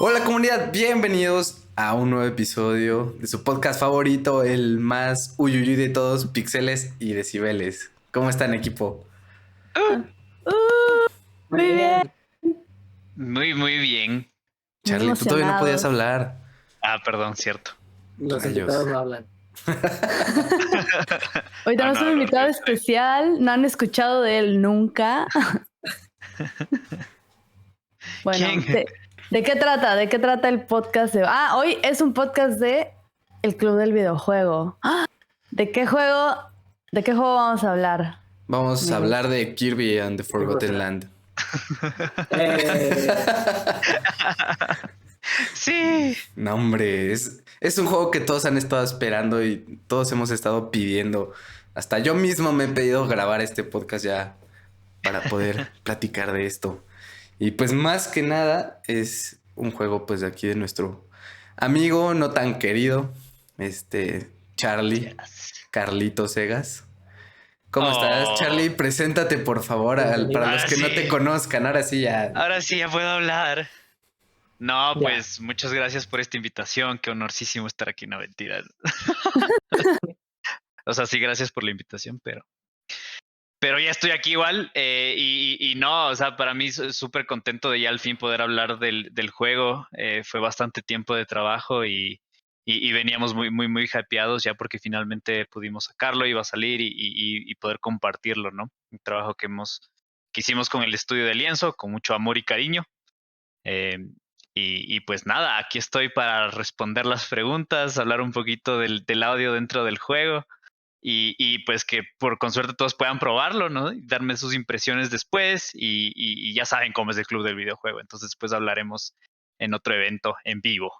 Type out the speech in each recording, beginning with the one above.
Hola comunidad, bienvenidos a un nuevo episodio de su podcast favorito, el más uyuyuy de todos, Pixeles y Decibeles. ¿Cómo están, equipo? Uh, Muy bien. muy bien. Muy Charlie, tú todavía no podías emocionados. hablar. Perdón, cierto. Los Rayos. invitados no hablan. Ah, Hoy tenemos no, un lo invitado sé. especial. No han escuchado de él nunca. Bueno, ¿Quién? ¿de qué trata? ¿De qué trata el podcast? Hoy es un podcast de El Club del Videojuego. ¿De qué juego? ¿De qué juego vamos a hablar? Vamos a Amigos. hablar de Kirby and the Forgotten Land. Sí. No, hombre, es un juego que todos han estado esperando y todos hemos estado pidiendo. Hasta yo mismo me he pedido grabar este podcast ya para poder platicar de esto. Y pues más que nada es un juego pues de aquí de nuestro amigo no tan querido, Charlie, Carlitos Segas. ¿Cómo estás, Charlie? Preséntate por favor para los Ahora que no te sí. conozcan. Ahora sí ya. Ahora sí ya puedo hablar. No, Ya. pues muchas gracias por esta invitación. Qué honorísimo estar aquí, no mentiras. O sea, sí, gracias por la invitación, pero ya estoy aquí igual. Y no, o sea, para mí súper contento de ya al fin poder hablar del juego. Fue bastante tiempo de trabajo y veníamos muy hypeados ya porque finalmente pudimos sacarlo, iba a salir y poder compartirlo, ¿no? Un trabajo que hicimos con el estudio de Lienzo, con mucho amor y cariño. Eh, y pues nada, aquí estoy para responder las preguntas, hablar un poquito del audio dentro del juego. Y pues que con suerte todos puedan probarlo, ¿no? Y darme sus impresiones después y ya saben cómo es el club del videojuego. Entonces después hablaremos en otro evento en vivo.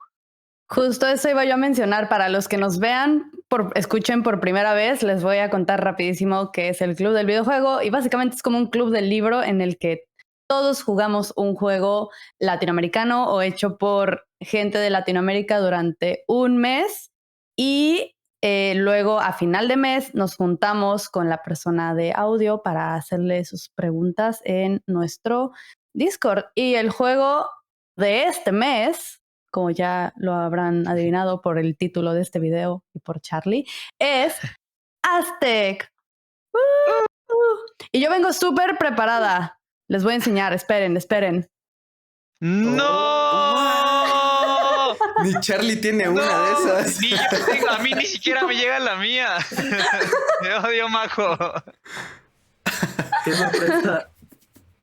Justo eso iba yo a mencionar. Para los que nos vean, escuchen por primera vez, les voy a contar rapidísimo qué es el Club del Videojuego. Y básicamente es como un club del libro en el que todos jugamos un juego latinoamericano o hecho por gente de Latinoamérica durante un mes. Y luego a final de mes nos juntamos con la persona de audio para hacerle sus preguntas en nuestro Discord. Y el juego de este mes, como ya lo habrán adivinado por el título de este video y por Charlie, es Aztec. Y yo vengo súper preparada. Les voy a enseñar, esperen. ¡No! Ni Charlie tiene una de esas. Ni yo tengo, a mí ni siquiera me llega la mía. Me odio, Majo. Qué sorpresa.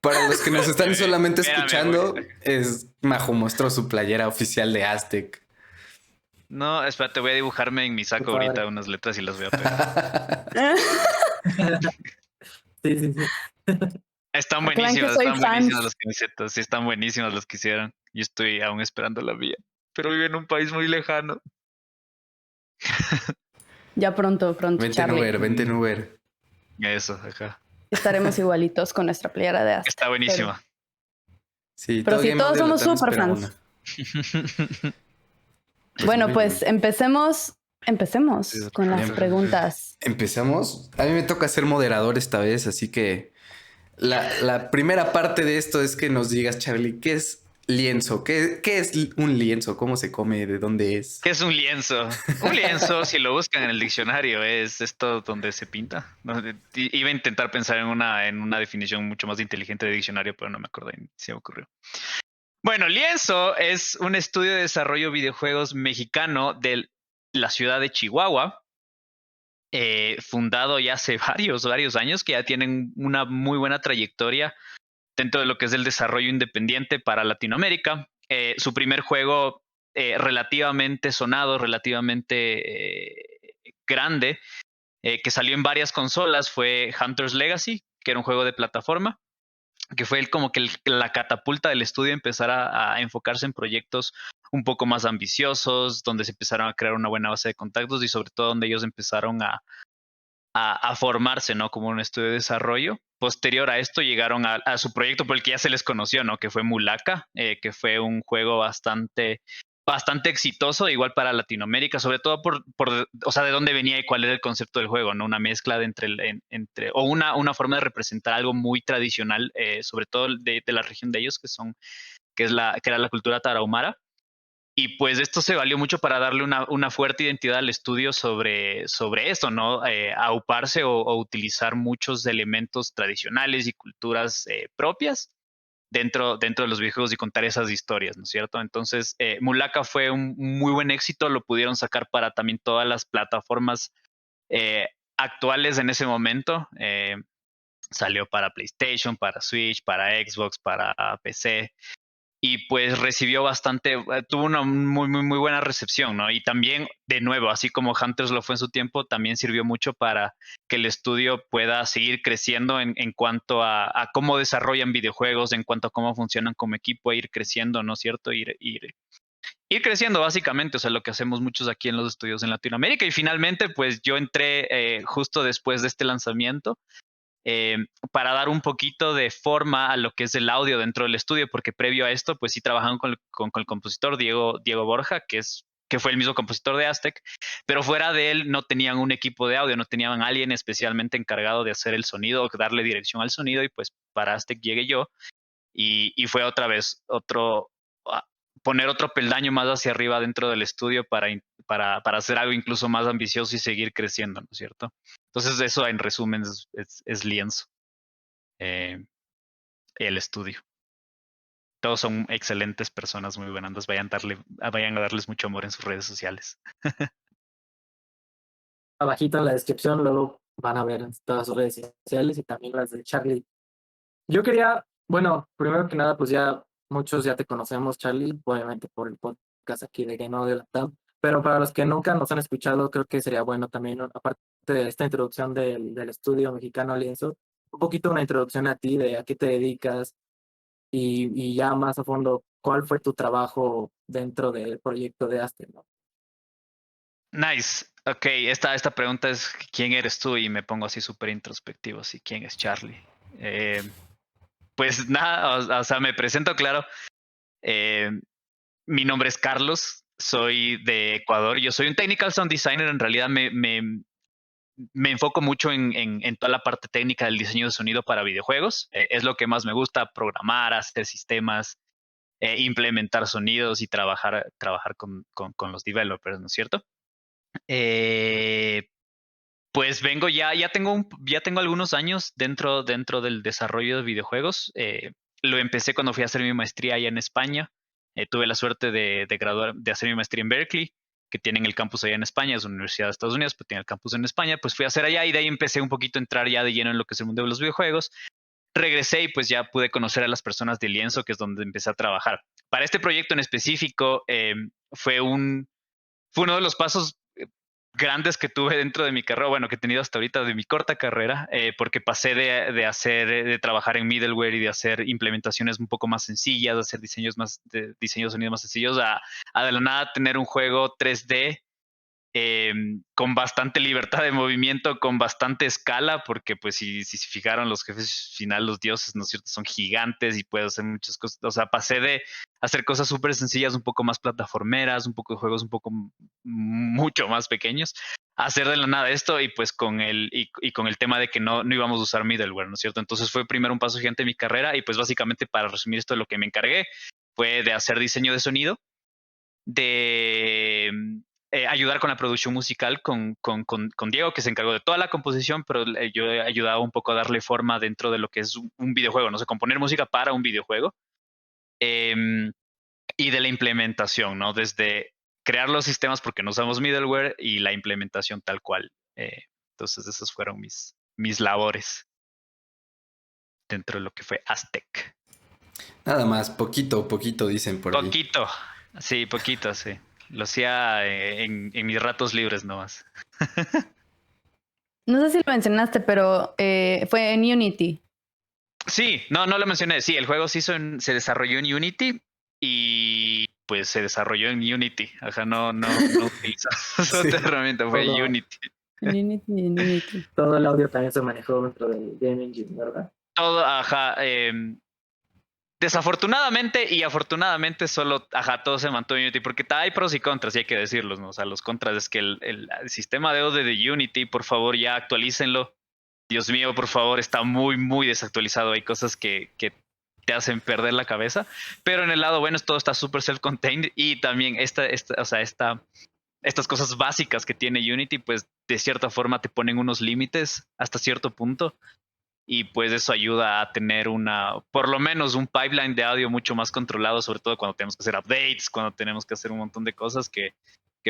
Para los que nos están solamente Espérame, escuchando, güey. Majo mostró su playera oficial de Aztec. No, espérate, voy a dibujarme en mi saco ahorita unas letras y las voy a pegar. Sí. Están Aclaran que buenísimas, soy están fan. buenísimas las camisetas, sí, están buenísimas las que hicieron. Yo estoy aún esperando la mía, pero vivo en un país muy lejano. Ya pronto, Charlie. Vente en Uber. Eso, ajá. Estaremos igualitos con nuestra playera de Aztec. Está buenísima. Sí, Pero sí, Game todos Audio somos también súper espera fans. una. Bueno, muy pues bien. empecemos con las preguntas. Empezamos. A mí me toca ser moderador esta vez, así que la primera parte de esto es que nos digas, Charlie, ¿qué es lienzo? ¿Qué es un lienzo? ¿Cómo se come? ¿De dónde es? ¿Qué es un lienzo? Un lienzo, si lo buscan en el diccionario, es esto donde se pinta. Iba a intentar pensar en una definición mucho más inteligente de diccionario, pero no me acordé, se me ocurrió. Bueno, Lienzo es un estudio de desarrollo de videojuegos mexicano de la ciudad de Chihuahua, fundado ya hace varios años, que ya tienen una muy buena trayectoria dentro de lo que es el desarrollo independiente para Latinoamérica. Su primer juego relativamente sonado, relativamente grande, que salió en varias consolas, fue Hunter's Legacy, que era un juego de plataforma, que fue como que la catapulta del estudio empezar a enfocarse en proyectos un poco más ambiciosos, donde se empezaron a crear una buena base de contactos y sobre todo donde ellos empezaron a formarse, ¿no? Como un estudio de desarrollo. Posterior a esto llegaron a su proyecto por el que ya se les conoció, ¿no? Que fue Mulaka, que fue un juego bastante exitoso, igual para Latinoamérica, sobre todo o sea, de dónde venía y cuál era el concepto del juego, ¿no? Una mezcla de o una forma de representar algo muy tradicional, sobre todo de la región de ellos, que era la cultura tarahumara. Y pues esto se valió mucho para darle una fuerte identidad al estudio sobre esto, ¿no? Auparse o utilizar muchos elementos tradicionales y culturas propias dentro de los videojuegos y contar esas historias, ¿no es cierto? Entonces, Mulaka fue un muy buen éxito, lo pudieron sacar para también todas las plataformas eh, actuales en ese momento. Salió para PlayStation, para Switch, para Xbox, para PC. Y pues recibió bastante, tuvo una muy buena recepción, ¿no? Y también, de nuevo, así como Hunters lo fue en su tiempo, también sirvió mucho para que el estudio pueda seguir creciendo en cuanto a cómo desarrollan videojuegos, en cuanto a cómo funcionan como equipo, ir creciendo, ¿no es cierto? Ir creciendo básicamente, o sea, lo que hacemos muchos aquí en los estudios en Latinoamérica. Y finalmente, pues yo entré justo después de este lanzamiento eh, para dar un poquito de forma a lo que es el audio dentro del estudio, porque previo a esto, pues sí trabajaban con el compositor Diego Borja, que fue el mismo compositor de Aztec, pero fuera de él no tenían un equipo de audio, no tenían a alguien especialmente encargado de hacer el sonido, darle dirección al sonido, y pues para Aztec llegué yo, y fue otra vez poner otro peldaño más hacia arriba dentro del estudio para hacer algo incluso más ambicioso y seguir creciendo, ¿no es cierto? Entonces eso en resumen es Lienzo, eh, el estudio. Todos son excelentes personas, muy buenas. Vayan a darles mucho amor en sus redes sociales. Abajito en la descripción, luego van a ver todas sus redes sociales y también las de Charlie. Yo quería, bueno, primero que nada, pues ya muchos ya te conocemos, Charlie, obviamente por el podcast aquí de Game Audio Latam, pero para los que nunca nos han escuchado, creo que sería bueno también, ¿no? Aparte de esta introducción del estudio mexicano Lienzo, un poquito una introducción a ti, de a qué te dedicas y ya más a fondo, cuál fue tu trabajo dentro del proyecto de Aster, ¿no? Nice. Ok, esta pregunta es ¿quién eres tú? Y me pongo así súper introspectivo, así, ¿quién es Charlie? Pues nada, o sea, me presento claro. Eh, Mi nombre es Carlos, soy de Ecuador. Yo soy un technical sound designer. En realidad me enfoco mucho en toda la parte técnica del diseño de sonido para videojuegos. Es lo que más me gusta, programar, hacer sistemas, implementar sonidos y trabajar con los developers, ¿no es cierto? Pues vengo ya tengo algunos años dentro del desarrollo de videojuegos. Lo empecé cuando fui a hacer mi maestría allá en España. Tuve la suerte de hacer mi maestría en Berkeley, que tienen el campus allá en España, es una universidad de Estados Unidos, pero tiene el campus en España. Pues fui a hacer allá y de ahí empecé un poquito a entrar ya de lleno en lo que es el mundo de los videojuegos. Regresé y pues ya pude conocer a las personas de Lienzo, que es donde empecé a trabajar. Para este proyecto en específico, fue uno de los pasos grandes que tuve dentro de mi carrera, bueno, que he tenido hasta ahorita de mi corta carrera, porque pasé de trabajar en middleware y de hacer implementaciones un poco más sencillas, de hacer diseños de sonido más sencillos, a de la nada tener un juego 3D con bastante libertad de movimiento, con bastante escala, porque pues si se fijaron los jefes final, los dioses, ¿no es cierto? Son gigantes y puedo hacer muchas cosas. O sea, pasé de hacer cosas súper sencillas, un poco más plataformeras, un poco de juegos un poco mucho más pequeños, a hacer de la nada esto y pues con el tema de que no íbamos a usar middleware, ¿no es cierto? Entonces fue primero un paso gigante en mi carrera y pues básicamente para resumir esto, lo que me encargué fue de hacer diseño de sonido, de ayudar con la producción musical con Diego, que se encargó de toda la composición, pero yo he ayudado un poco a darle forma dentro de lo que es un videojuego, no sé, componer música para un videojuego. Eh, y de la implementación, ¿no? Desde crear los sistemas porque no usamos middleware y la implementación tal cual. Entonces esas fueron mis labores dentro de lo que fue Aztec. Nada más, poquito dicen por ahí. Poquito, sí. Lo hacía en mis ratos libres nomás. No sé si lo mencionaste, pero fue en Unity. Sí, no lo mencioné. Sí, el juego se desarrolló en Unity y pues se desarrolló en Unity. Ajá, no utilizamos Sí. otra herramienta, fue Todo. Unity. En Unity. Todo el audio también se manejó dentro del Game Engine, ¿verdad? Todo, ajá. Desafortunadamente y afortunadamente todo se mantuvo en Unity, porque hay pros y contras, y hay que decirlos, ¿no? O sea, los contras es que el sistema de audio de Unity, por favor, ya actualícenlo. Dios mío, por favor, está muy desactualizado. Hay cosas que te hacen perder la cabeza. Pero en el lado bueno, todo está súper self-contained y también estas cosas básicas que tiene Unity, pues de cierta forma te ponen unos límites hasta cierto punto. Y pues eso ayuda a tener por lo menos un pipeline de audio mucho más controlado, sobre todo cuando tenemos que hacer updates, cuando tenemos que hacer un montón de cosas que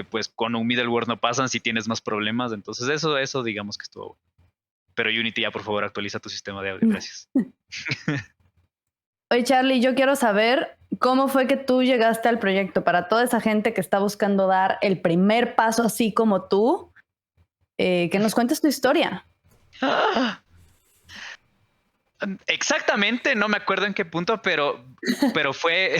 pues con un middleware no pasan si tienes más problemas. Entonces eso digamos que estuvo bueno. Pero Unity ya por favor actualiza tu sistema de audio, gracias. Oye, Charlie, yo quiero saber cómo fue que tú llegaste al proyecto para toda esa gente que está buscando dar el primer paso así como tú, que nos cuentes tu historia. Exactamente, no me acuerdo en qué punto, pero fue...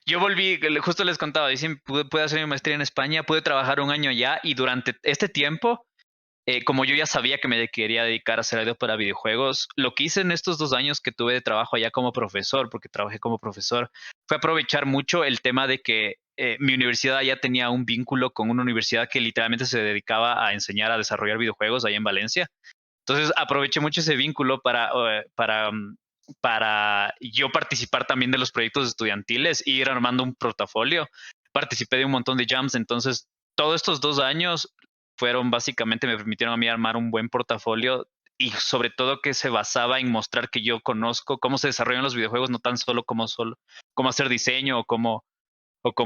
Yo volví, justo les contaba, pude hacer mi maestría en España, pude trabajar un año allá y durante este tiempo, como yo ya sabía que me quería dedicar a hacer audio para videojuegos, lo que hice en estos 2 años que tuve de trabajo allá como profesor, porque trabajé como profesor, fue aprovechar mucho el tema de que mi universidad allá tenía un vínculo con una universidad que literalmente se dedicaba a enseñar a desarrollar videojuegos allá en Valencia. Entonces aproveché mucho ese vínculo para yo participar también de los proyectos estudiantiles y ir armando un portafolio. Participé de un montón de jams, entonces todos estos 2 años básicamente me permitieron a mí armar un buen portafolio y sobre todo que se basaba en mostrar que yo conozco cómo se desarrollan los videojuegos, no tan solo cómo hacer diseño o cómo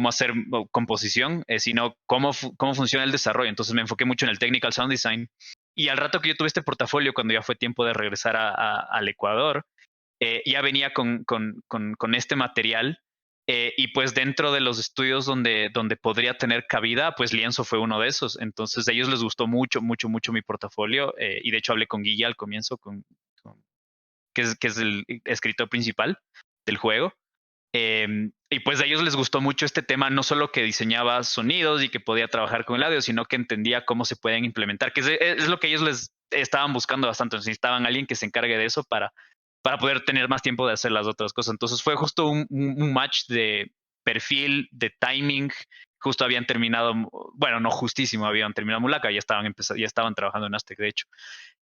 hacer composición, sino cómo funciona el desarrollo. Entonces me enfoqué mucho en el technical sound design. Y al rato que yo tuve este portafolio, cuando ya fue tiempo de regresar al Ecuador, ya venía con este material. Y pues dentro de los estudios donde podría tener cabida, pues Lienzo fue uno de esos. Entonces a ellos les gustó mucho, mucho, mucho mi portafolio. Y de hecho hablé con Guilla al comienzo, que es el escritor principal del juego. Y pues a ellos les gustó mucho este tema, no solo que diseñaba sonidos y que podía trabajar con el audio, sino que entendía cómo se pueden implementar, que es lo que ellos les estaban buscando bastante. Necesitaban alguien que se encargue de eso para poder tener más tiempo de hacer las otras cosas. Entonces fue justo un match de perfil, de timing. Justo habían terminado, bueno, no justísimo, habían terminado Mulaka, ya estaban trabajando en Aztec, de hecho.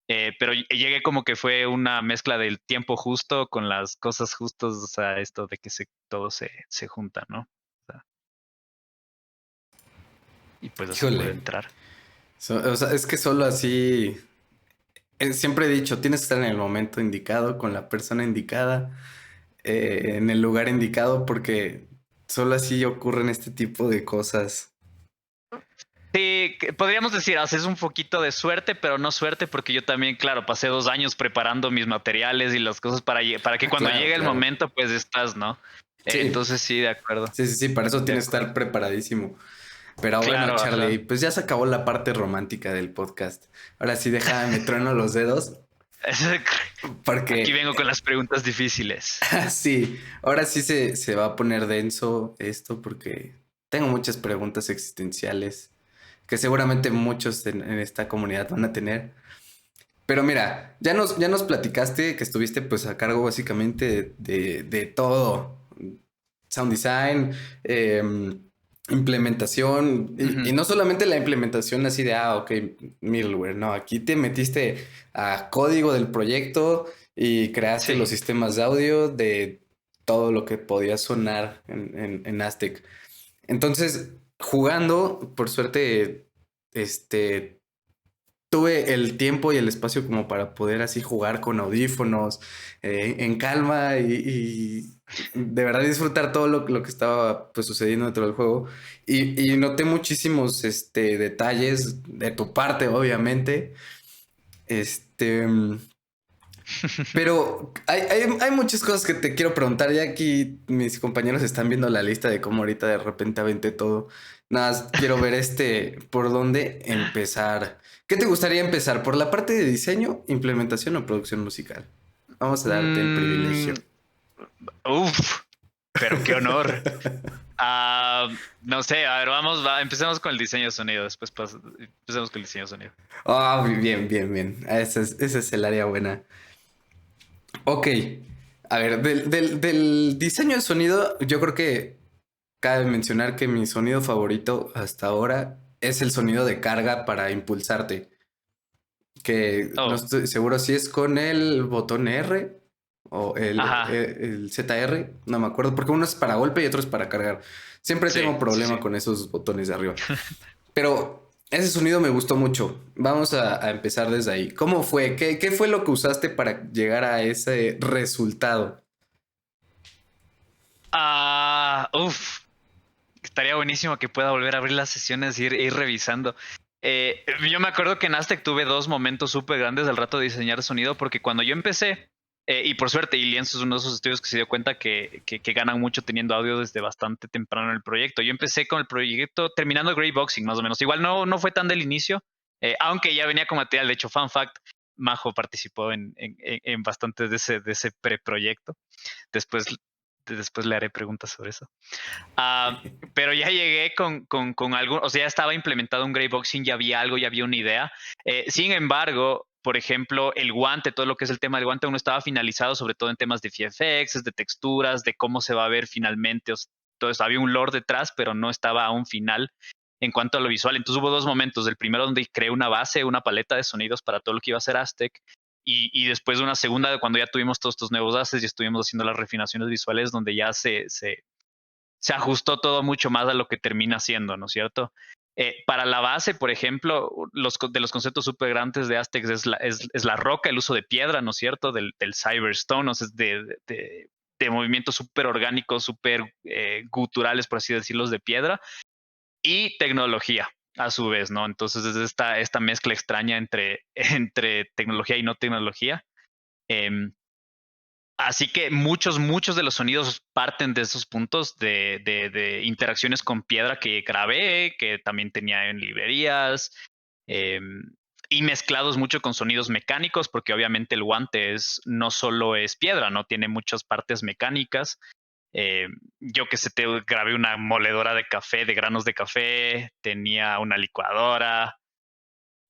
Pero llegué como que fue una mezcla del tiempo justo con las cosas justas, o sea, esto de que todo se junta, ¿no? O sea, y pues así pude entrar. O sea, es que solo así... siempre he dicho, tienes que estar en el momento indicado, con la persona indicada, en el lugar indicado, porque solo así ocurren este tipo de cosas. Sí, podríamos decir, haces un poquito de suerte, pero no suerte, porque yo también, claro, pasé 2 años preparando mis materiales y las cosas para que cuando llegue el momento, pues estás, ¿no? Sí. Entonces sí, de acuerdo. Sí, para eso tienes que estar preparadísimo. Pero bueno, Claro, Charlie, ajá. pues ya se acabó la parte romántica del podcast. Ahora sí, déjame trueno los dedos. Porque... Aquí vengo con las preguntas difíciles. Sí, ahora sí se va a poner denso esto porque tengo muchas preguntas existenciales que seguramente muchos en esta comunidad van a tener. Pero mira, ya nos platicaste que estuviste pues a cargo básicamente de todo. Sound design, implementación, y no solamente la implementación así de, ok, middleware, no, aquí te metiste a código del proyecto y creaste los sistemas de audio de todo lo que podía sonar en Aztec. Entonces, jugando, por suerte, tuve el tiempo y el espacio como para poder así jugar con audífonos, en calma y de verdad disfrutar todo lo que estaba pues sucediendo dentro del juego. Y noté muchísimos detalles de tu parte, obviamente. Pero hay muchas cosas que te quiero preguntar. Ya aquí mis compañeros están viendo la lista de cómo ahorita de repente aventé todo. Nada más quiero ver por dónde empezar. ¿Qué te gustaría empezar? ¿Por la parte de diseño, implementación o producción musical? Vamos a darte el privilegio. Uf, pero qué honor. No sé, a ver, empecemos con el diseño de sonido. Después empecemos con el diseño de sonido. Bien. Ese es el área buena. Ok, a ver, del diseño de sonido, yo creo que cabe mencionar que mi sonido favorito hasta ahora es el sonido de carga para impulsarte. Que no estoy seguro si es con el botón R o Ajá. el ZR, no me acuerdo, porque uno es para golpe y otro es para cargar. Siempre Sí, tengo sí, problema sí. con esos botones de arriba. Pero ese sonido me gustó mucho. Vamos a empezar desde ahí. ¿Cómo fue? ¿Qué fue lo que usaste para llegar a ese resultado? Uf, estaría buenísimo que pueda volver a abrir las sesiones e ir revisando. Yo me acuerdo que en Aztec tuve dos momentos súper grandes al rato de diseñar sonido, porque cuando yo empecé, y por suerte, y Lienzo es uno de esos estudios que se dio cuenta que ganan mucho teniendo audio desde bastante temprano en el proyecto. Yo empecé con el proyecto terminando Grey Boxing, más o menos. Igual no fue tan del inicio, aunque ya venía con material. De hecho, fun fact, Majo participó en bastantes de ese preproyecto. Después, después le haré preguntas sobre eso. Pero ya llegué con algo, o sea, ya estaba implementado un greyboxing, ya había algo, ya había una idea. Sin embargo, por ejemplo, el guante, todo lo que es el tema del guante, aún no estaba finalizado, sobre todo en temas de VFX, de texturas, de cómo se va a ver finalmente. Todo eso, había un lore detrás, pero no estaba aún final en cuanto a lo visual. Entonces hubo dos momentos. El primero donde creé una base, una paleta de sonidos para todo lo que iba a ser Aztec. Y después una segunda, cuando ya tuvimos todos estos nuevos assets y estuvimos haciendo las refinaciones visuales, donde ya se ajustó todo mucho más a lo que termina siendo, ¿no es cierto? Para la base, por ejemplo, de los conceptos súper grandes de Aztecs es la roca, el uso de piedra, ¿no es cierto? Del Cyberstone, o sea, de movimientos súper orgánicos, súper guturales, por así decirlo, de piedra, y tecnología a su vez, ¿no? Entonces es esta mezcla extraña entre tecnología y no tecnología. Así que muchos de los sonidos parten de esos puntos de interacciones con piedra que grabé, que también tenía en librerías, eh, y mezclados mucho con sonidos mecánicos, porque obviamente el guante no solo es piedra, ¿no? Tiene muchas partes mecánicas. Eh, yo que sé, te grabé una moledora de café, de granos de café, tenía una licuadora.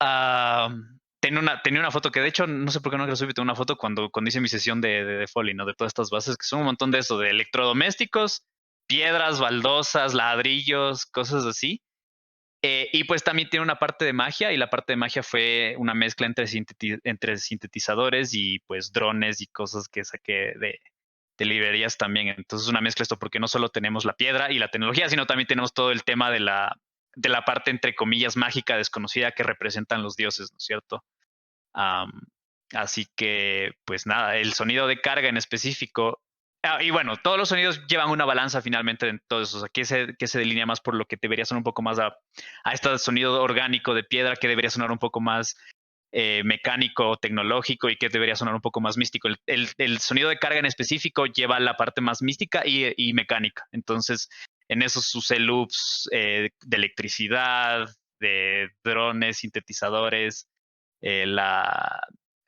Ah, tenía una foto que de hecho no sé por qué no la subí, tengo una foto cuando hice mi sesión de Foley, ¿no? De todas estas bases, que son un montón de eso, de electrodomésticos, piedras, baldosas, ladrillos, cosas así. Y pues también tiene una parte de magia, y la parte de magia fue una mezcla entre sintetizadores y pues drones y cosas que saqué de librerías también. Entonces una mezcla esto, porque no solo tenemos la piedra y la tecnología, sino también tenemos todo el tema de la parte entre comillas mágica desconocida que representan los dioses, ¿no es cierto? Um, Así que, pues nada, el sonido de carga en específico. Y bueno, todos los sonidos llevan una balanza finalmente en todos esos. Aquí se delinea más por lo que debería sonar un poco más a este sonido orgánico de piedra, que debería sonar un poco más mecánico, tecnológico, y que debería sonar un poco más místico. El sonido de carga en específico lleva la parte más mística y mecánica. Entonces, en esos usé loops de electricidad, de drones, sintetizadores,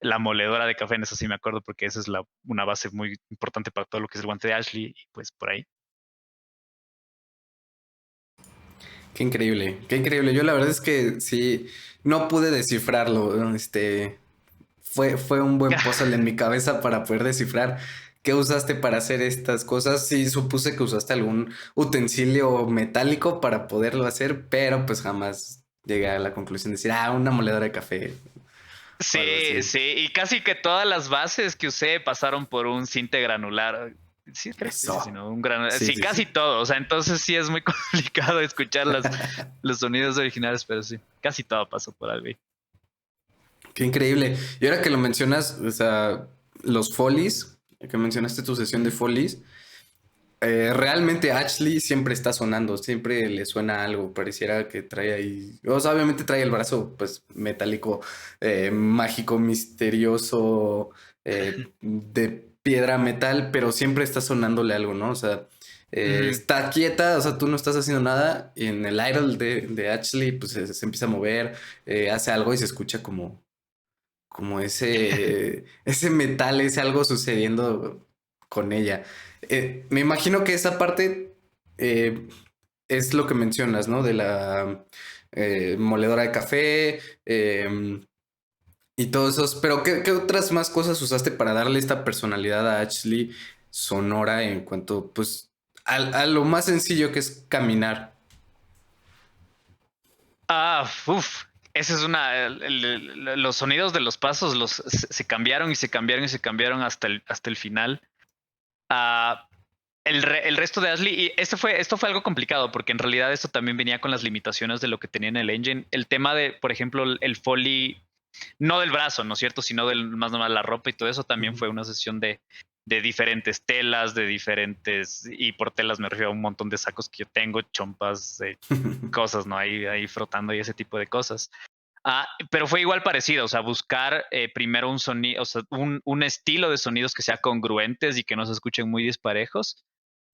la moledora de café, en eso sí me acuerdo, porque esa es una base muy importante para todo lo que es el guante de Ashley, y pues por ahí. Qué increíble, qué increíble. Yo la verdad es que sí, no pude descifrarlo. ¿No? Fue un buen puzzle en mi cabeza para poder descifrar qué usaste para hacer estas cosas. Sí, supuse que usaste algún utensilio metálico para poderlo hacer, pero pues jamás llegué a la conclusión de decir, una moledora de café o algo Sí, así. sí, y casi que todas las bases que usé pasaron por un cinte granular. Sí, creo que sí, Eso. no, un granular. Sí, Sí, sí, casi sí. todo. O sea, entonces sí es muy complicado escuchar los sonidos originales, pero sí, casi todo pasó por algo. Qué increíble. Y ahora que lo mencionas, o sea, los Follies, que mencionaste tu sesión de Follies, realmente Ashley siempre está sonando, siempre le suena algo, pareciera que trae ahí, o sea, obviamente trae el brazo pues metálico, mágico, misterioso, de piedra metal, pero siempre está sonándole algo, ¿no? O sea, Ujú. está quieta, o sea, tú no estás haciendo nada y en el idol de Ashley pues se empieza a mover, hace algo y se escucha como ese metal, ese algo sucediendo con ella. Me imagino que esa parte eh, es lo que mencionas, ¿no? De la moledora de café y todos esos. Pero ¿qué otras más cosas usaste para darle esta personalidad a Ashley sonora en cuanto, pues, a lo más sencillo que es caminar? Uf. esa es los sonidos de los pasos se cambiaron y se cambiaron y se cambiaron hasta el final. El resto de Ashley, y esto fue algo complicado porque en realidad esto también venía con las limitaciones de lo que tenía en el engine. El tema de, por ejemplo, el foley, no del brazo, ¿no es cierto? Sino más normal la ropa y todo eso también fue una sesión de diferentes telas, y por telas me refiero a un montón de sacos que yo tengo, chompas, cosas, ¿no? Ahí frotando y ese tipo de cosas. Pero fue igual parecido, o sea, buscar primero un sonido, o sea, un estilo de sonidos que sea congruentes y que no se escuchen muy disparejos.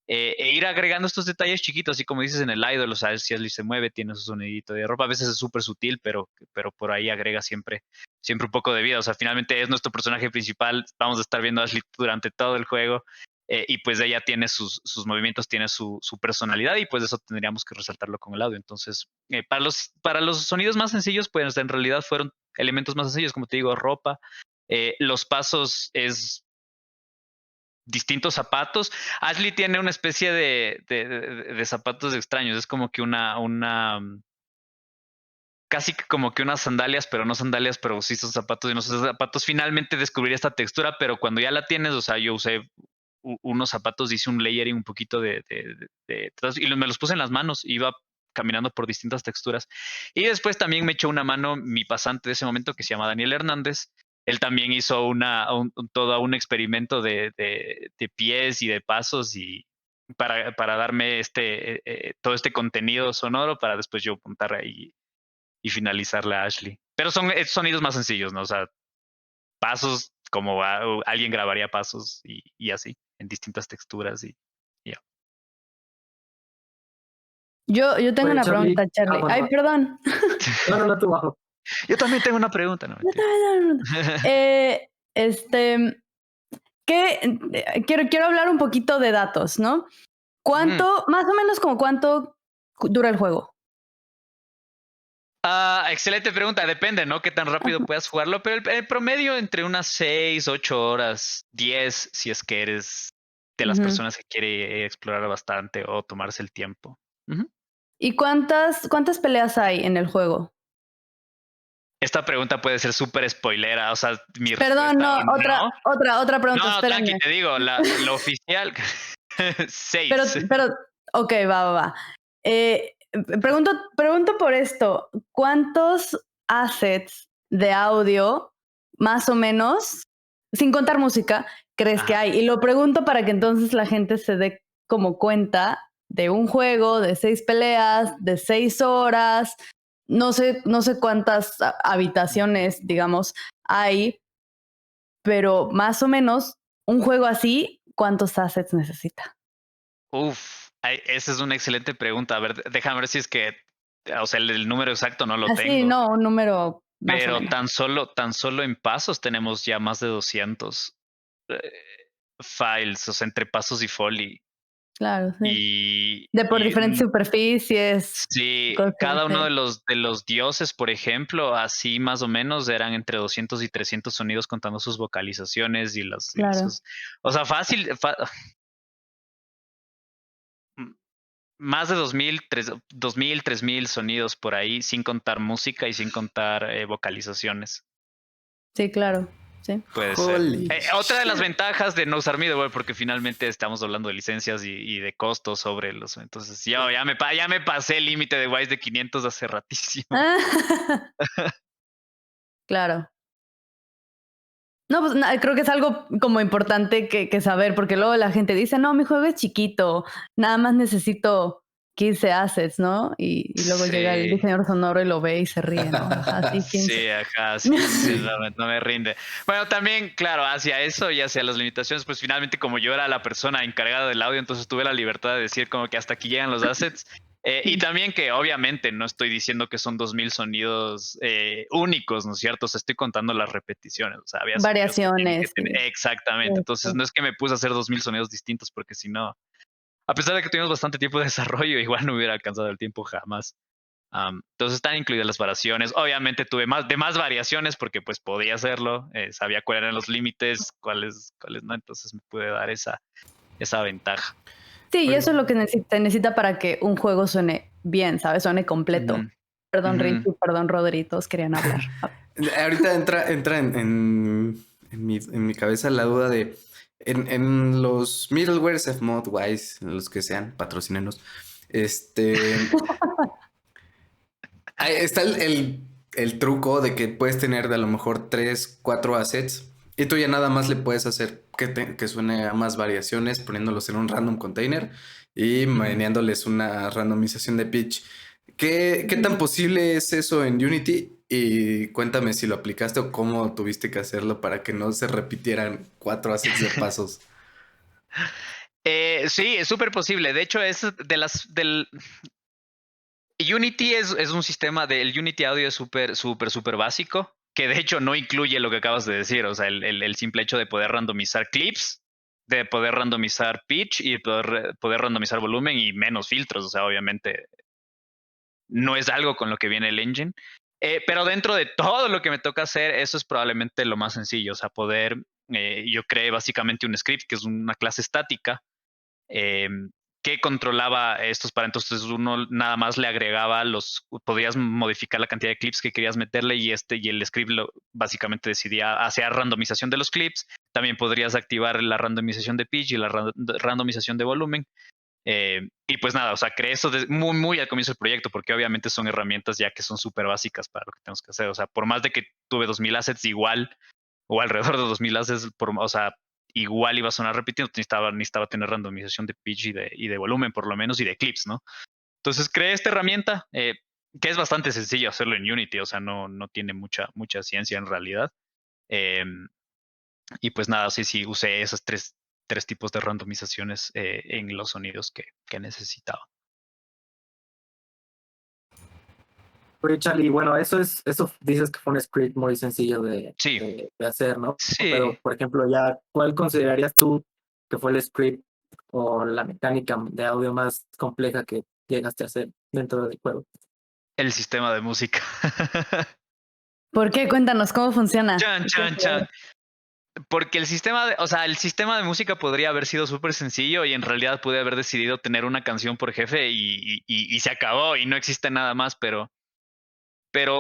E ir agregando estos detalles chiquitos, así como dices en el idol, o sea, si Ashley se mueve, tiene su sonidito de ropa, a veces es súper sutil, pero por ahí agrega siempre un poco de vida, o sea, finalmente es nuestro personaje principal, vamos a estar viendo a Ashley durante todo el juego, y pues ella tiene sus movimientos, tiene su personalidad, y pues eso tendríamos que resaltarlo con el audio. Entonces, para los sonidos más sencillos, pues en realidad fueron elementos más sencillos, como te digo, ropa, los pasos es distintos zapatos. Ashley tiene una especie de zapatos extraños. Es como que casi como que unas sandalias, pero no sandalias, pero sí son zapatos y no son zapatos. Finalmente descubrí esta textura, pero cuando ya la tienes, o sea, yo usé unos zapatos, hice un layering un poquito y me los puse en las manos, iba caminando por distintas texturas. Y después también me echó una mano mi pasante de ese momento que se llama Daniel Hernández. Él también hizo todo un experimento de pies y de pasos y para darme todo este contenido sonoro para después yo montar ahí y finalizarla a Ashley. Pero son sonidos más sencillos, ¿no? O sea, pasos como alguien grabaría pasos y así, en distintas texturas y ya. Yo tengo Oye, una Charlie. pregunta, Charlie. Bueno, Ay, perdón. no, tú bajo. Yo también tengo una pregunta, ¿no? Yo también tengo una pregunta. Quiero hablar un poquito de datos, ¿no? Más o menos como cuánto dura el juego? Excelente pregunta, depende, ¿no? Qué tan rápido puedas jugarlo, pero el promedio entre unas 6, 8 horas, 10, si es que eres de las personas que quiere explorar bastante o tomarse el tiempo. ¿Y cuántas peleas hay en el juego? Esta pregunta puede ser súper spoilera, o sea, mi Perdón, respuesta otra pregunta, No, espérenme. tranqui, te digo, lo oficial, 6. Pero, ok, va. Pregunto por esto, ¿cuántos assets de audio, más o menos, sin contar música, crees que hay? Y lo pregunto para que entonces la gente se dé como cuenta de un juego de 6 peleas, de 6 horas, no sé cuántas habitaciones, digamos, hay, pero más o menos un juego así, ¿cuántos assets necesita? Esa es una excelente pregunta. A ver, déjame ver si es que, o sea, el número exacto no lo Sí, tengo. no, un número más o Pero menos. tan solo en pasos tenemos ya más de 200 files, o sea, entre pasos y foley. Claro, sí. Y, De por diferentes superficies. sí, Cosas cada uno así. de los dioses, por ejemplo, así más o menos eran entre 200 y 300 sonidos contando sus vocalizaciones Claro. o sea, fácil, más de 2000, 3000 sonidos por ahí, sin contar música y sin contar vocalizaciones. Sí, claro. Sí. Puede Holy ser. Otra de las shit. ventajas de no usar middleware, porque finalmente estamos hablando de licencias y de costos sobre los. Entonces, ya me pasé el límite de Wise de 500 hace ratísimo. Claro. No, pues creo que es algo como importante que saber, porque luego la gente dice, no, mi juego es chiquito, nada más necesito 15 assets, ¿no? Y luego llega el Sí. diseñador sonoro y lo ve y se ríe, ¿no? Ajá, sí, 15. Sí, no me rinde. Bueno, también, claro, hacia eso y hacia las limitaciones, pues finalmente como yo era la persona encargada del audio, entonces tuve la libertad de decir como que hasta aquí llegan los assets. Y también que obviamente no estoy diciendo que son 2000 sonidos únicos, ¿no es cierto? O sea, estoy contando las repeticiones, o sea, había sonidos que tienen que Variaciones. tener. Exactamente, entonces no es que me puse a hacer 2000 sonidos distintos porque si no, a pesar de que tuvimos bastante tiempo de desarrollo, igual no hubiera alcanzado el tiempo jamás. Entonces están incluidas las variaciones. Obviamente tuve más variaciones porque pues podía hacerlo, sabía cuáles eran los límites, cuáles no, entonces me pude dar esa ventaja. Sí, y eso es lo que se necesita para que un juego suene bien, ¿sabes? Suene completo. Perdón, Ujú. Richie, perdón, Rodri, todos querían hablar. Ahorita entra en mi cabeza la duda de en los middlewares, Fmod, Wise, los que sean, patrocínenos. Ahí está el truco de que puedes tener de a lo mejor 3, 4 assets y tú ya nada más le puedes hacer que suene a más variaciones poniéndolos en un random container y meneándoles una randomización de pitch. ¿Qué tan posible es eso en Unity? Y cuéntame si lo aplicaste o cómo tuviste que hacerlo para que no se repitieran 4 assets de pasos. Sí, es súper posible. De hecho, es del Unity es un sistema del Unity Audio es súper básico, que de hecho no incluye lo que acabas de decir, o sea, el simple hecho de poder randomizar clips, de poder randomizar pitch y poder randomizar volumen y menos filtros, o sea, obviamente no es algo con lo que viene el engine. Pero dentro de todo lo que me toca hacer, eso es probablemente lo más sencillo, o sea, yo creé básicamente un script que es una clase estática eh, que controlaba estos para entonces uno nada más le agregaba podías modificar la cantidad de clips que querías meterle y el script básicamente decidía hacer randomización de los clips. También podrías activar la randomización de pitch y la randomización de volumen. Y pues nada, o sea, creé eso muy al comienzo del proyecto, porque obviamente son herramientas ya que son súper básicas para lo que tenemos que hacer. O sea, por más de que tuve 2000 assets igual, o alrededor de 2000 assets, o sea, igual iba a sonar repitiendo, necesitaba tener randomización de pitch y de volumen, por lo menos, y de clips, ¿no? Entonces creé esta herramienta, que es bastante sencillo hacerlo en Unity, o sea, no tiene mucha ciencia en realidad. Eh, y pues nada, sí, usé esos tres tipos de randomizaciones en los sonidos que necesitaba. Oye, Charlie, bueno, eso dices que fue un script muy sencillo Sí, de hacer, ¿no? sí. Pero, por ejemplo, ya, ¿cuál considerarías tú que fue el script o la mecánica de audio más compleja que llegaste a hacer dentro del juego? El sistema de música. ¿Por qué? Cuéntanos cómo funciona. Chan, chan, chan. Porque el sistema de música podría haber sido súper sencillo y en realidad pude haber decidido tener una canción por jefe y se acabó y no existe nada más, pero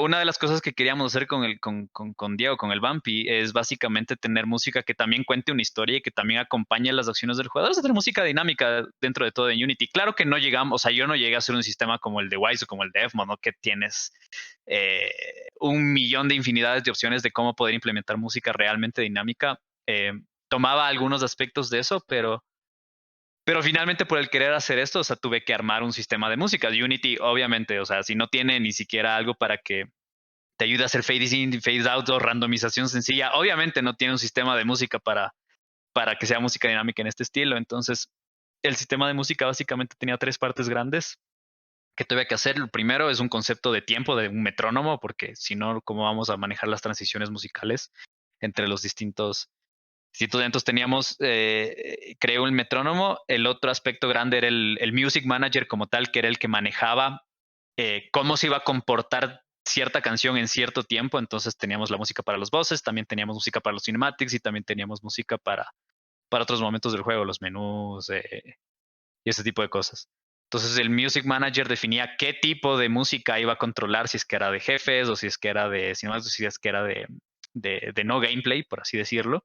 una de las cosas que queríamos hacer con Diego, con el Bumpy, es básicamente tener música que también cuente una historia y que también acompañe las acciones del jugador. Es tener música dinámica dentro de todo en Unity. Claro que no llegamos, o sea, yo no llegué a hacer un sistema como el de Wise o como el de Fmod, ¿no? Que tienes eh, un millón de infinidades de opciones de cómo poder implementar música realmente dinámica. Eh, Tomaba algunos aspectos de eso, pero finalmente por el querer hacer esto, o sea, tuve que armar un sistema de música. Unity, obviamente, o sea, si no tiene ni siquiera algo para que te ayude a hacer fade in, fade out o randomización sencilla, obviamente no tiene un sistema de música para que sea música dinámica en este estilo. Entonces, el sistema de música básicamente tenía tres partes grandes que tuve que hacer. El primero es un concepto de tiempo, de un metrónomo, porque si no, ¿cómo vamos a manejar las transiciones musicales entre los distintos entonces teníamos, creé un metrónomo. El otro aspecto grande era el Music Manager como tal, que era el que manejaba cómo se iba a comportar cierta canción en cierto tiempo. Entonces teníamos la música para los bosses, también teníamos música para los cinematics y también teníamos música para otros momentos del juego, los menús y ese tipo de cosas. Entonces el Music Manager definía qué tipo de música iba a controlar, si es que era de jefes o si es que era de cinematics, si es que era de no gameplay, por así decirlo.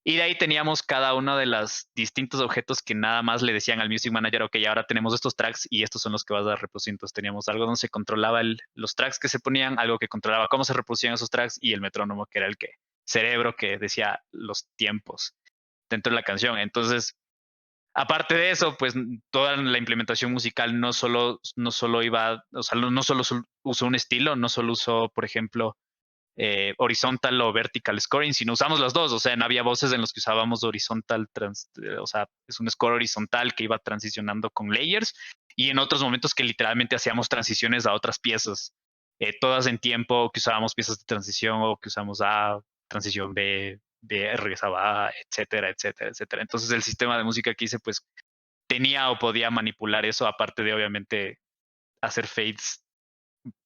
Y de ahí teníamos cada uno de los distintos objetos que nada más le decían al Music Manager, ok, ahora tenemos estos tracks y estos son los que vas a reproducir. Entonces teníamos algo donde se controlaba los tracks que se ponían, algo que controlaba cómo se reproducían esos tracks y el metrónomo que era el cerebro que decía los tiempos dentro de la canción. Entonces, aparte de eso, pues toda la implementación musical no solo iba, o sea, no solo usó un estilo, no solo usó, por ejemplo, horizontal o vertical scoring, si no usamos las dos, o sea, no había voces en los que usábamos horizontal, o sea, es un score horizontal que iba transicionando con layers y en otros momentos que literalmente hacíamos transiciones a otras piezas, todas en tiempo, que usábamos piezas de transición o que usamos A, transición B, regresaba A, etcétera. Entonces el sistema de música que hice pues tenía o podía manipular eso, aparte de obviamente hacer fades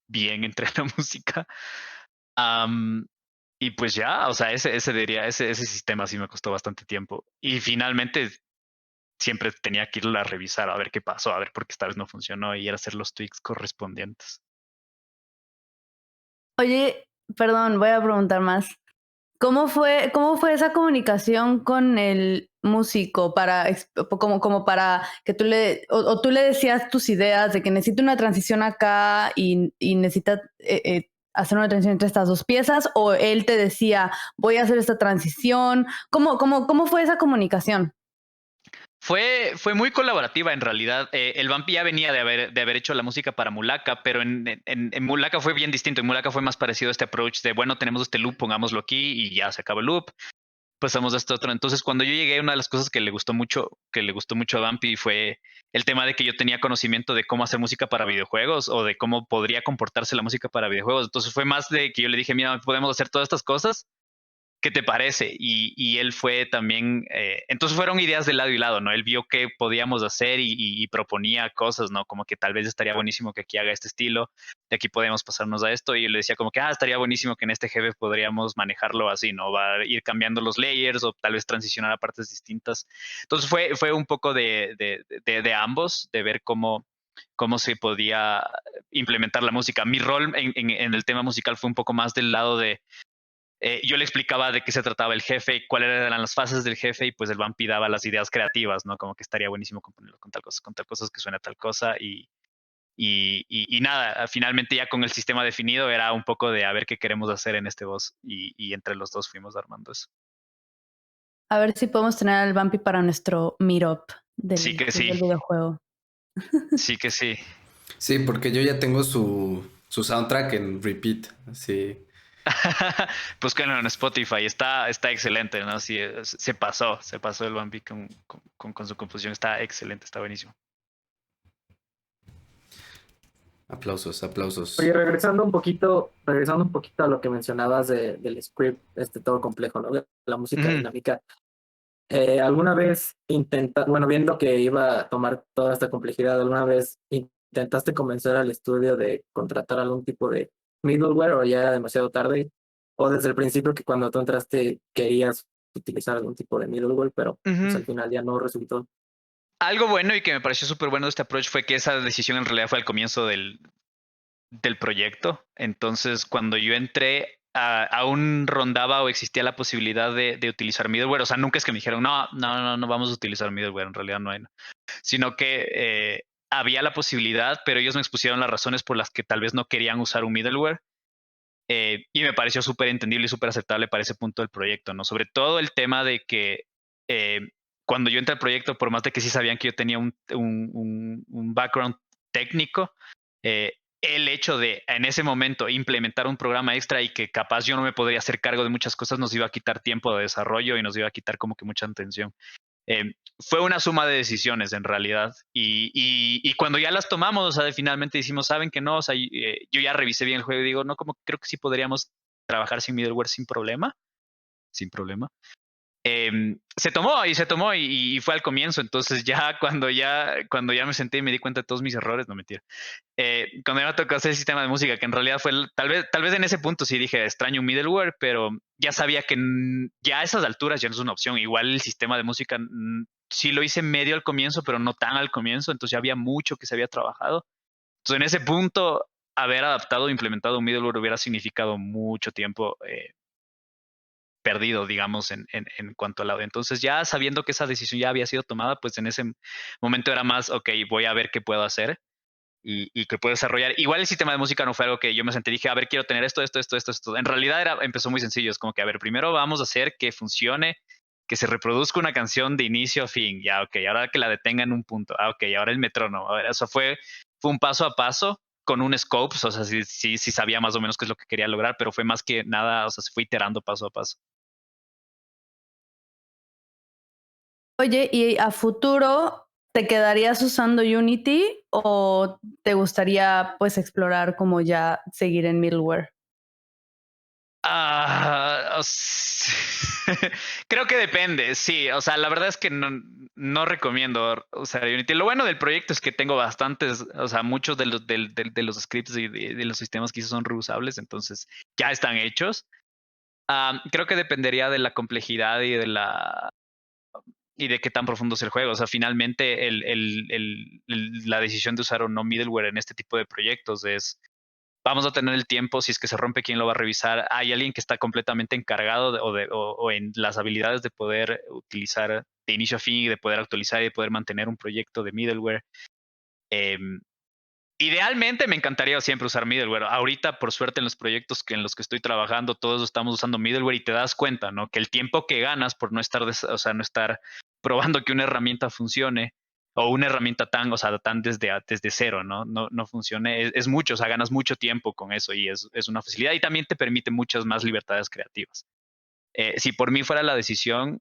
bien entre la música. Um, y pues ya, o sea, ese sistema sí me costó bastante tiempo. Y finalmente siempre tenía que irla a revisar a ver qué pasó, a ver por qué esta vez no funcionó y era hacer los tweaks correspondientes. Oye, perdón, voy a preguntar más. ¿Cómo fue esa comunicación con el músico como para que tú le decías tus ideas de que necesito una transición acá y necesitas hacer una transición entre estas dos piezas, o él te decía, voy a hacer esta transición? ¿Cómo fue esa comunicación? Fue muy colaborativa en realidad. El Vampi ya venía de haber hecho la música para Mulaka, pero en Mulaka fue bien distinto. En Mulaka fue más parecido a este approach de, bueno, tenemos este loop, pongámoslo aquí y ya se acaba el loop. Pasamos a este otro. Entonces, cuando yo llegué, una de las cosas que le gustó mucho a Vampi fue el tema de que yo tenía conocimiento de cómo hacer música para videojuegos o de cómo podría comportarse la música para videojuegos. Entonces fue más de que yo le dije, mira, podemos hacer todas estas cosas. ¿Qué te parece? Y él fue también, entonces fueron ideas de lado y lado, ¿no? Él vio qué podíamos hacer y proponía cosas, ¿no? Como que tal vez estaría buenísimo que aquí haga este estilo, de aquí podemos pasarnos a esto, y él le decía como que, estaría buenísimo que en este jefe podríamos manejarlo así, ¿no? Va a ir cambiando los layers o tal vez transicionar a partes distintas. Entonces fue un poco de ambos, de ver cómo se podía implementar la música. Mi rol en el tema musical fue un poco más del lado de yo le explicaba de qué se trataba el jefe y cuáles eran las fases del jefe, y pues el Vampi daba las ideas creativas, ¿no? Como que estaría buenísimo componerlo con tal cosa que suena tal cosa y nada, finalmente ya con el sistema definido era un poco de a ver qué queremos hacer en este boss y entre los dos fuimos armando eso. A ver si podemos tener al Bumpy para nuestro meetup Sí que del sí, videojuego. sí que sí. Sí, porque yo ya tengo su soundtrack en repeat. Sí. Búsquenlo en Spotify, está excelente, ¿no? Sí, se pasó el Vampi con su composición, está excelente, está buenísimo. Aplausos, Oye, aplausos. regresando un poquito a lo que mencionabas del script, todo complejo, ¿no? De la música Ujú. dinámica. ¿Alguna vez bueno, viendo que iba a tomar toda esta complejidad, alguna vez intentaste convencer al estudio de contratar algún tipo de middleware o ya era demasiado tarde? ¿O desde el principio que cuando tú entraste querías utilizar algún tipo de middleware, pero pues Ujú. al final ya no resultó? Algo bueno y que me pareció súper bueno de este approach fue que esa decisión en realidad fue al comienzo del proyecto. Entonces, cuando yo entré, aún rondaba o existía la posibilidad de utilizar middleware. O sea, nunca es que me dijeron, no vamos a utilizar middleware. En realidad no hay. Sino que había la posibilidad, pero ellos me expusieron las razones por las que tal vez no querían usar un middleware. Y me pareció súper entendible y súper aceptable para ese punto del proyecto, ¿no? Sobre todo el tema de que eh, cuando yo entré al proyecto, por más de que sí sabían que yo tenía un background técnico, el hecho de en ese momento implementar un programa extra y que capaz yo no me podría hacer cargo de muchas cosas nos iba a quitar tiempo de desarrollo y nos iba a quitar como que mucha atención. Fue una suma de decisiones en realidad y cuando ya las tomamos, o sea, finalmente decimos, saben que no, o sea, yo ya revisé bien el juego y digo, no, como que creo que sí podríamos trabajar sin middleware sin problema. Se tomó y fue al comienzo, entonces ya cuando ya me senté y me di cuenta de todos mis errores, no mentira. Cuando ya me tocó hacer el sistema de música, que en realidad fue, tal vez en ese punto sí dije, extraño un middleware, pero ya sabía que ya a esas alturas ya no es una opción. Igual el sistema de música sí lo hice medio al comienzo, pero no tan al comienzo, entonces ya había mucho que se había trabajado. Entonces en ese punto, haber adaptado o implementado un middleware hubiera significado mucho tiempo perdido, digamos, en cuanto al audio. Entonces ya sabiendo que esa decisión ya había sido tomada, pues en ese momento era más, ok, voy a ver qué puedo hacer y que puedo desarrollar. Igual el sistema de música no fue algo que yo me senté y dije, a ver, quiero tener esto. En realidad empezó muy sencillo, es como que, a ver, primero vamos a hacer que funcione, que se reproduzca una canción de inicio a fin, ya, ok, ahora que la detenga en un punto, ok, ahora el metrónomo, a ver, eso fue un paso a paso con un scope, o sea, sí sabía más o menos qué es lo que quería lograr, pero fue más que nada, o sea, se fue iterando paso a paso. Oye, ¿y a futuro te quedarías usando Unity o te gustaría pues explorar como ya seguir en middleware? Creo que depende, sí. O sea, la verdad es que no recomiendo usar Unity. Lo bueno del proyecto es que tengo bastantes, o sea, muchos de los scripts y de los sistemas que hice son reusables, entonces ya están hechos. Creo que dependería de la complejidad y de qué tan profundo es el juego. O sea, finalmente la decisión de usar o no middleware en este tipo de proyectos es vamos a tener el tiempo, si es que se rompe, ¿quién lo va a revisar? Hay alguien que está completamente encargado o en las habilidades de poder utilizar de inicio a fin y de poder actualizar y de poder mantener un proyecto de middleware. Idealmente me encantaría siempre usar middleware. Ahorita, por suerte, en los proyectos en los que estoy trabajando, todos estamos usando middleware y te das cuenta, ¿no? Que el tiempo que ganas por no estar, no estar probando que una herramienta funcione o una herramienta tan desde cero, ¿no? No funcione, es mucho, o sea, ganas mucho tiempo con eso y es una facilidad y también te permite muchas más libertades creativas. Si por mí fuera la decisión,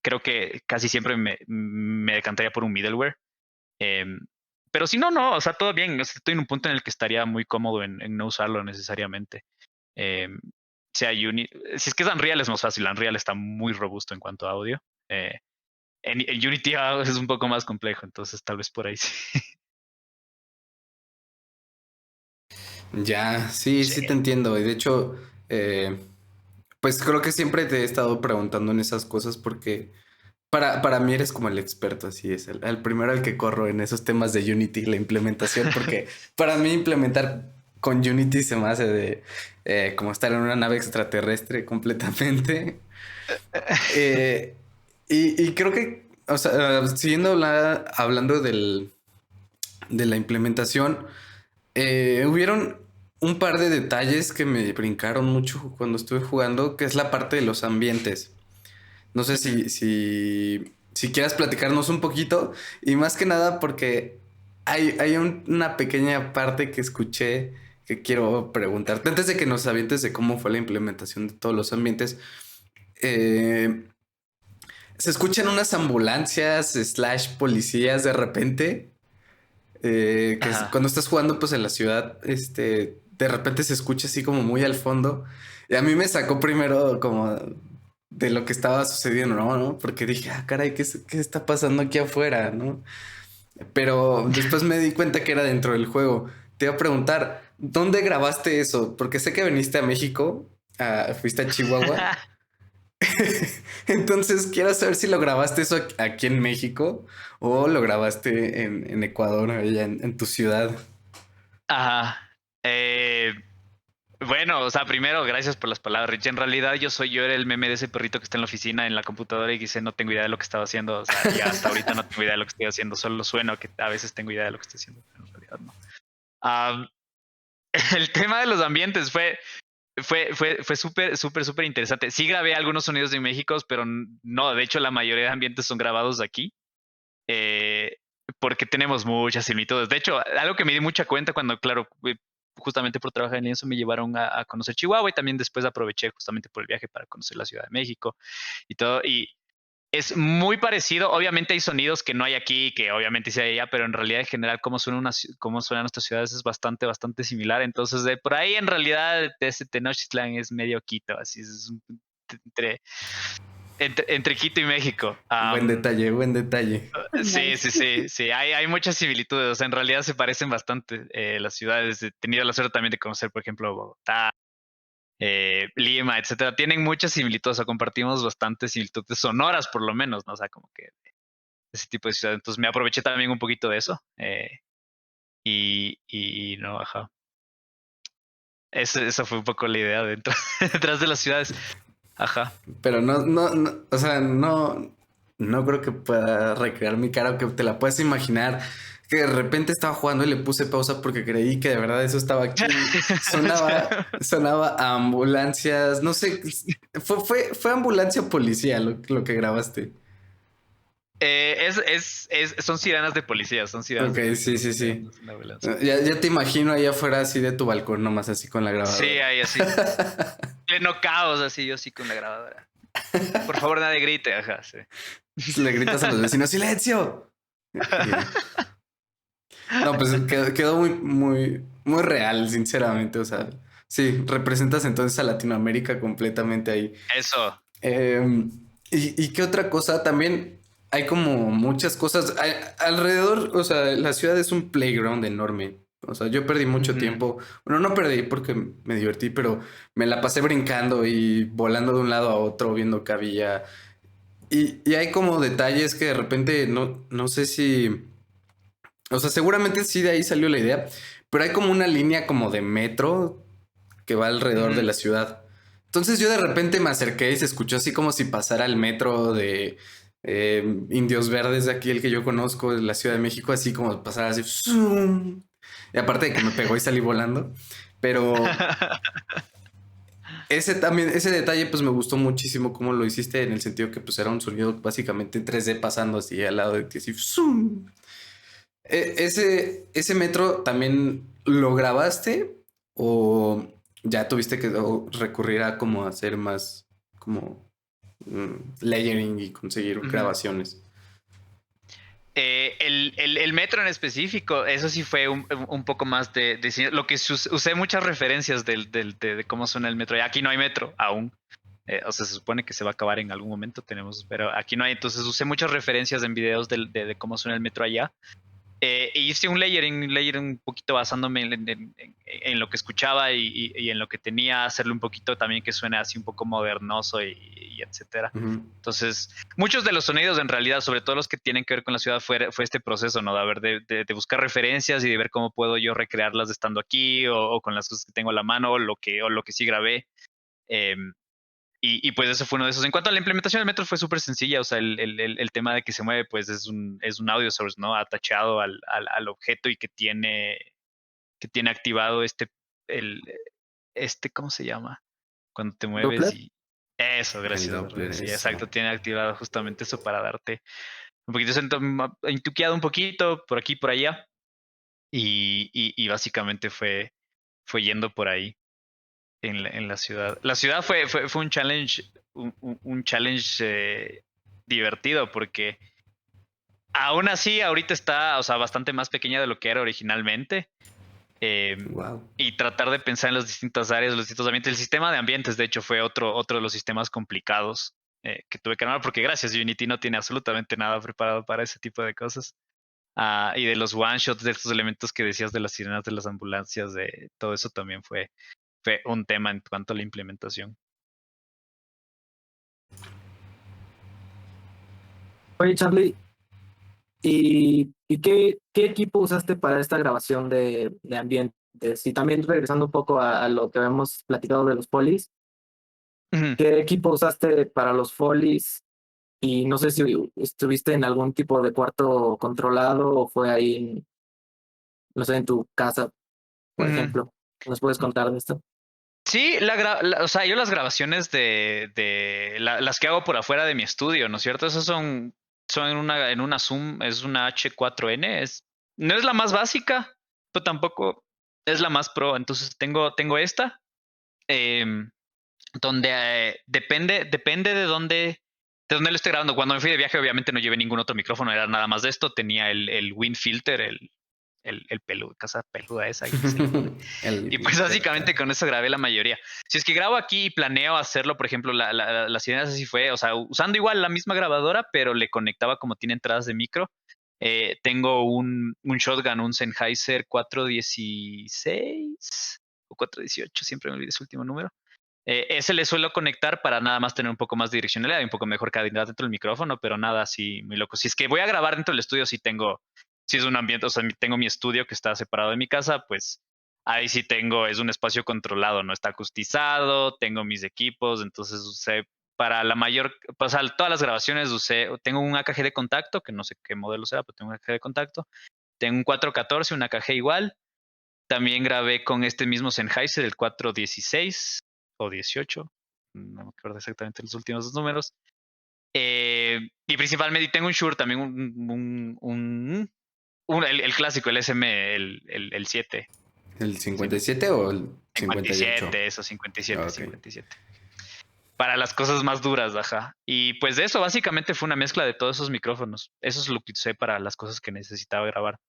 creo que casi siempre me decantaría por un middleware. Pero si no, o sea, todo bien. Estoy en un punto en el que estaría muy cómodo en no usarlo necesariamente. Si es que es Unreal es más fácil. Unreal está muy robusto en cuanto a audio. En Unity es un poco más complejo, entonces tal vez por ahí sí. Ya, sí te entiendo. Y de hecho, pues creo que siempre te he estado preguntando en esas cosas porque para mí eres como el experto, así es, el primero al que corro en esos temas de Unity, la implementación, porque para mí implementar con Unity se me hace de como estar en una nave extraterrestre completamente. Y creo que, o sea, siguiendo hablando de la implementación, hubieron un par de detalles que me brincaron mucho cuando estuve jugando, que es la parte de los ambientes. No sé si quieras platicarnos un poquito y más que nada porque hay una pequeña parte que escuché que quiero preguntarte antes de que nos avientes de cómo fue la implementación de todos los ambientes. eh, Se escuchan unas ambulancias / policías de repente. Cuando estás jugando pues en la ciudad, de repente se escucha así como muy al fondo. Y a mí me sacó primero como de lo que estaba sucediendo, ¿no? Porque dije, caray, ¿qué está pasando aquí afuera, no? Pero después me di cuenta que era dentro del juego. Te iba a preguntar, ¿dónde grabaste eso? Porque sé que viniste a México, fuiste a Chihuahua. Entonces quiero saber si lo grabaste eso aquí en México o lo grabaste en Ecuador, allá en tu ciudad. Ajá. Bueno, o sea, primero, gracias por las palabras, Rich. En realidad, yo era el meme de ese perrito que está en la oficina, en la computadora y dice, no tengo idea de lo que estaba haciendo. O sea, y hasta ahorita no tengo idea de lo que estoy haciendo. Solo sueno que a veces tengo idea de lo que estoy haciendo, pero en realidad no. El tema de los ambientes fue súper interesante. Sí grabé algunos sonidos de México, pero no, de hecho, la mayoría de ambientes son grabados aquí. Porque tenemos muchas similitudes. De hecho, algo que me di mucha cuenta cuando, claro, justamente por trabajar en eso me llevaron a conocer Chihuahua y también después aproveché justamente por el viaje para conocer la Ciudad de México y todo. Y es muy parecido. Obviamente hay sonidos que no hay aquí, que obviamente sí hay allá, pero en realidad en general cómo suenan nuestras ciudades es bastante similar. Entonces, de por ahí en realidad ese Tenochtitlan es medio Quito, así es entre, entre Quito y México. Buen detalle, buen detalle. Sí. Hay muchas similitudes. O sea, en realidad se parecen bastante las ciudades. He tenido la suerte también de conocer, por ejemplo, Bogotá, Lima, etcétera. Tienen muchas similitudes. O sea, compartimos bastantes similitudes sonoras, por lo menos, ¿no? O sea, como que ese tipo de ciudad. Entonces me aproveché también un poquito de eso. Y no, ajá. Esa fue un poco la idea detrás de las ciudades. Ajá. Pero o sea, no creo que pueda recrear mi cara o que te la puedas imaginar. Que de repente estaba jugando y le puse pausa porque creí que de verdad eso estaba aquí. Sonaba a ambulancias, no sé, fue ambulancia policía lo que grabaste. Son sirenas de policía, son sirenas Ok, de policía. Sí. Ya te imagino ahí afuera así de tu balcón, nomás así con la grabadora. Sí, ahí así. Pleno caos, así yo sí con la grabadora. Por favor, nadie grite, ajá, sí. Le gritas a los vecinos, ¡silencio! No, pues quedó muy real, sinceramente. O sea, sí, representas entonces a Latinoamérica completamente ahí. Eso. ¿Y qué otra cosa? También hay como muchas cosas alrededor. O sea, la ciudad es un playground enorme. O sea, yo perdí mucho tiempo. Bueno, no perdí porque me divertí, pero me la pasé brincando y volando de un lado a otro, viendo que había. Y hay como detalles que de repente no sé si. O sea, seguramente sí de ahí salió la idea, pero hay como una línea como de metro que va alrededor de la ciudad. Entonces yo de repente me acerqué y se escuchó así como si pasara el metro de Indios Verdes de aquí, el que yo conozco, de la Ciudad de México, así como pasara así. ¡Zum! Y aparte de que me pegó y salí volando. Pero ese detalle pues me gustó muchísimo cómo lo hiciste, en el sentido que pues era un sonido básicamente en 3D pasando así al lado de ti, así. ¡Zum! Ese metro también lo grabaste o ya tuviste que recurrir a como hacer más como layering y conseguir grabaciones. El metro en específico, eso sí fue un poco más de lo que usé muchas referencias de cómo suena el metro. Y aquí no hay metro aún. O sea, se supone que se va a acabar en algún momento, pero aquí no hay. Entonces usé muchas referencias en videos de cómo suena el metro allá. Hice un layering un poquito basándome en lo que escuchaba y en lo que tenía, hacerlo un poquito también que suene así un poco modernoso y etcétera. Entonces, muchos de los sonidos en realidad, sobre todo los que tienen que ver con la ciudad, fue este proceso, ¿no? De buscar referencias y de ver cómo puedo yo recrearlas estando aquí o con las cosas que tengo a la mano o lo que sí grabé. Y pues eso fue uno de esos. En cuanto a la implementación del metro fue súper sencilla. O sea, el tema de que se mueve pues es un audio source, ¿no? Atachado al objeto y que tiene activado ¿cómo se llama? Cuando te mueves ¿Doppler? y... Eso, gracias. Doppler, Sí, eso. exacto. Tiene activado justamente eso para darte un poquito, intuqueado un poquito por aquí, por allá. Y básicamente fue yendo por ahí. En la ciudad. La ciudad fue un challenge, un challenge divertido porque aún así ahorita está, o sea, bastante más pequeña de lo que era originalmente. Wow. Y tratar de pensar en las distintas áreas, los distintos ambientes. El sistema de ambientes, de hecho, fue otro de los sistemas complicados que tuve que armar porque gracias, Unity no tiene absolutamente nada preparado para ese tipo de cosas. Y de los one shots, de estos elementos que decías de las sirenas, de las ambulancias, de todo eso también fue un tema en cuanto a la implementación. Oye, Charlie, ¿y qué equipo usaste para esta grabación de ambientes? Y también regresando un poco a lo que habíamos platicado de los polis, ¿qué equipo usaste para los folies? Y no sé si estuviste en algún tipo de cuarto controlado o fue ahí, no sé, en tu casa, por ejemplo. ¿Nos puedes contar de esto? Sí, o sea, yo las grabaciones de las que hago por afuera de mi estudio, ¿no es cierto? Esas son en una Zoom, es una H4N, no es la más básica, pero tampoco es la más pro. Entonces tengo esta, donde depende de dónde lo esté grabando. Cuando me fui de viaje, obviamente no llevé ningún otro micrófono, era nada más de esto. Tenía el Wind Filter, el peludo, casa peluda esa. Y pues básicamente con eso grabé la mayoría. Si es que grabo aquí y planeo hacerlo, por ejemplo, las ideas así fue, o sea, usando igual la misma grabadora, pero le conectaba como tiene entradas de micro. Tengo un shotgun, un Sennheiser 416 o 418, siempre me olvidé su último número. Ese le suelo conectar para nada más tener un poco más de direccionalidad y un poco mejor calidad dentro del micrófono, pero nada así muy loco. Si es que voy a grabar dentro del estudio, si es un ambiente, o sea, tengo mi estudio que está separado de mi casa, pues ahí sí es un espacio controlado, no está acustizado, tengo mis equipos, entonces usé para todas las grabaciones tengo un AKG de contacto, que no sé qué modelo será, pero tengo un AKG de contacto, tengo un 414, un AKG igual, también grabé con este mismo Sennheiser, el 416 o 18, no me acuerdo exactamente los últimos dos números, y principalmente tengo un Shure también, el clásico, el SM, el 7. ¿El 57 o el 58? 57, eso, 57, Okay. 57. Para las cosas más duras, ajá. Y pues de eso, básicamente fue una mezcla de todos esos micrófonos. Eso es lo que usé para las cosas que necesitaba grabar.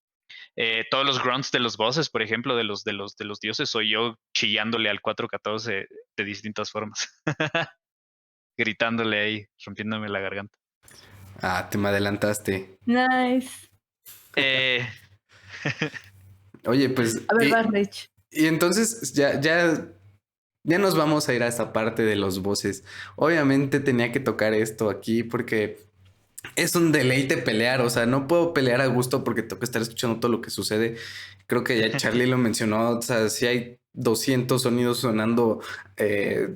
Todos los grunts de los bosses, por ejemplo, de los dioses, soy yo chillándole al 414 de distintas formas. Gritándole ahí, rompiéndome la garganta. Ah, te me adelantaste. Nice. Oye, pues. A ver, vas, Rich. Y entonces ya nos vamos a ir a esta parte de los voces. Obviamente tenía que tocar esto aquí porque es un deleite pelear, o sea, no puedo pelear a gusto porque tengo que estar escuchando todo lo que sucede. Creo que ya Charlie lo mencionó, o sea, si hay 200 sonidos sonando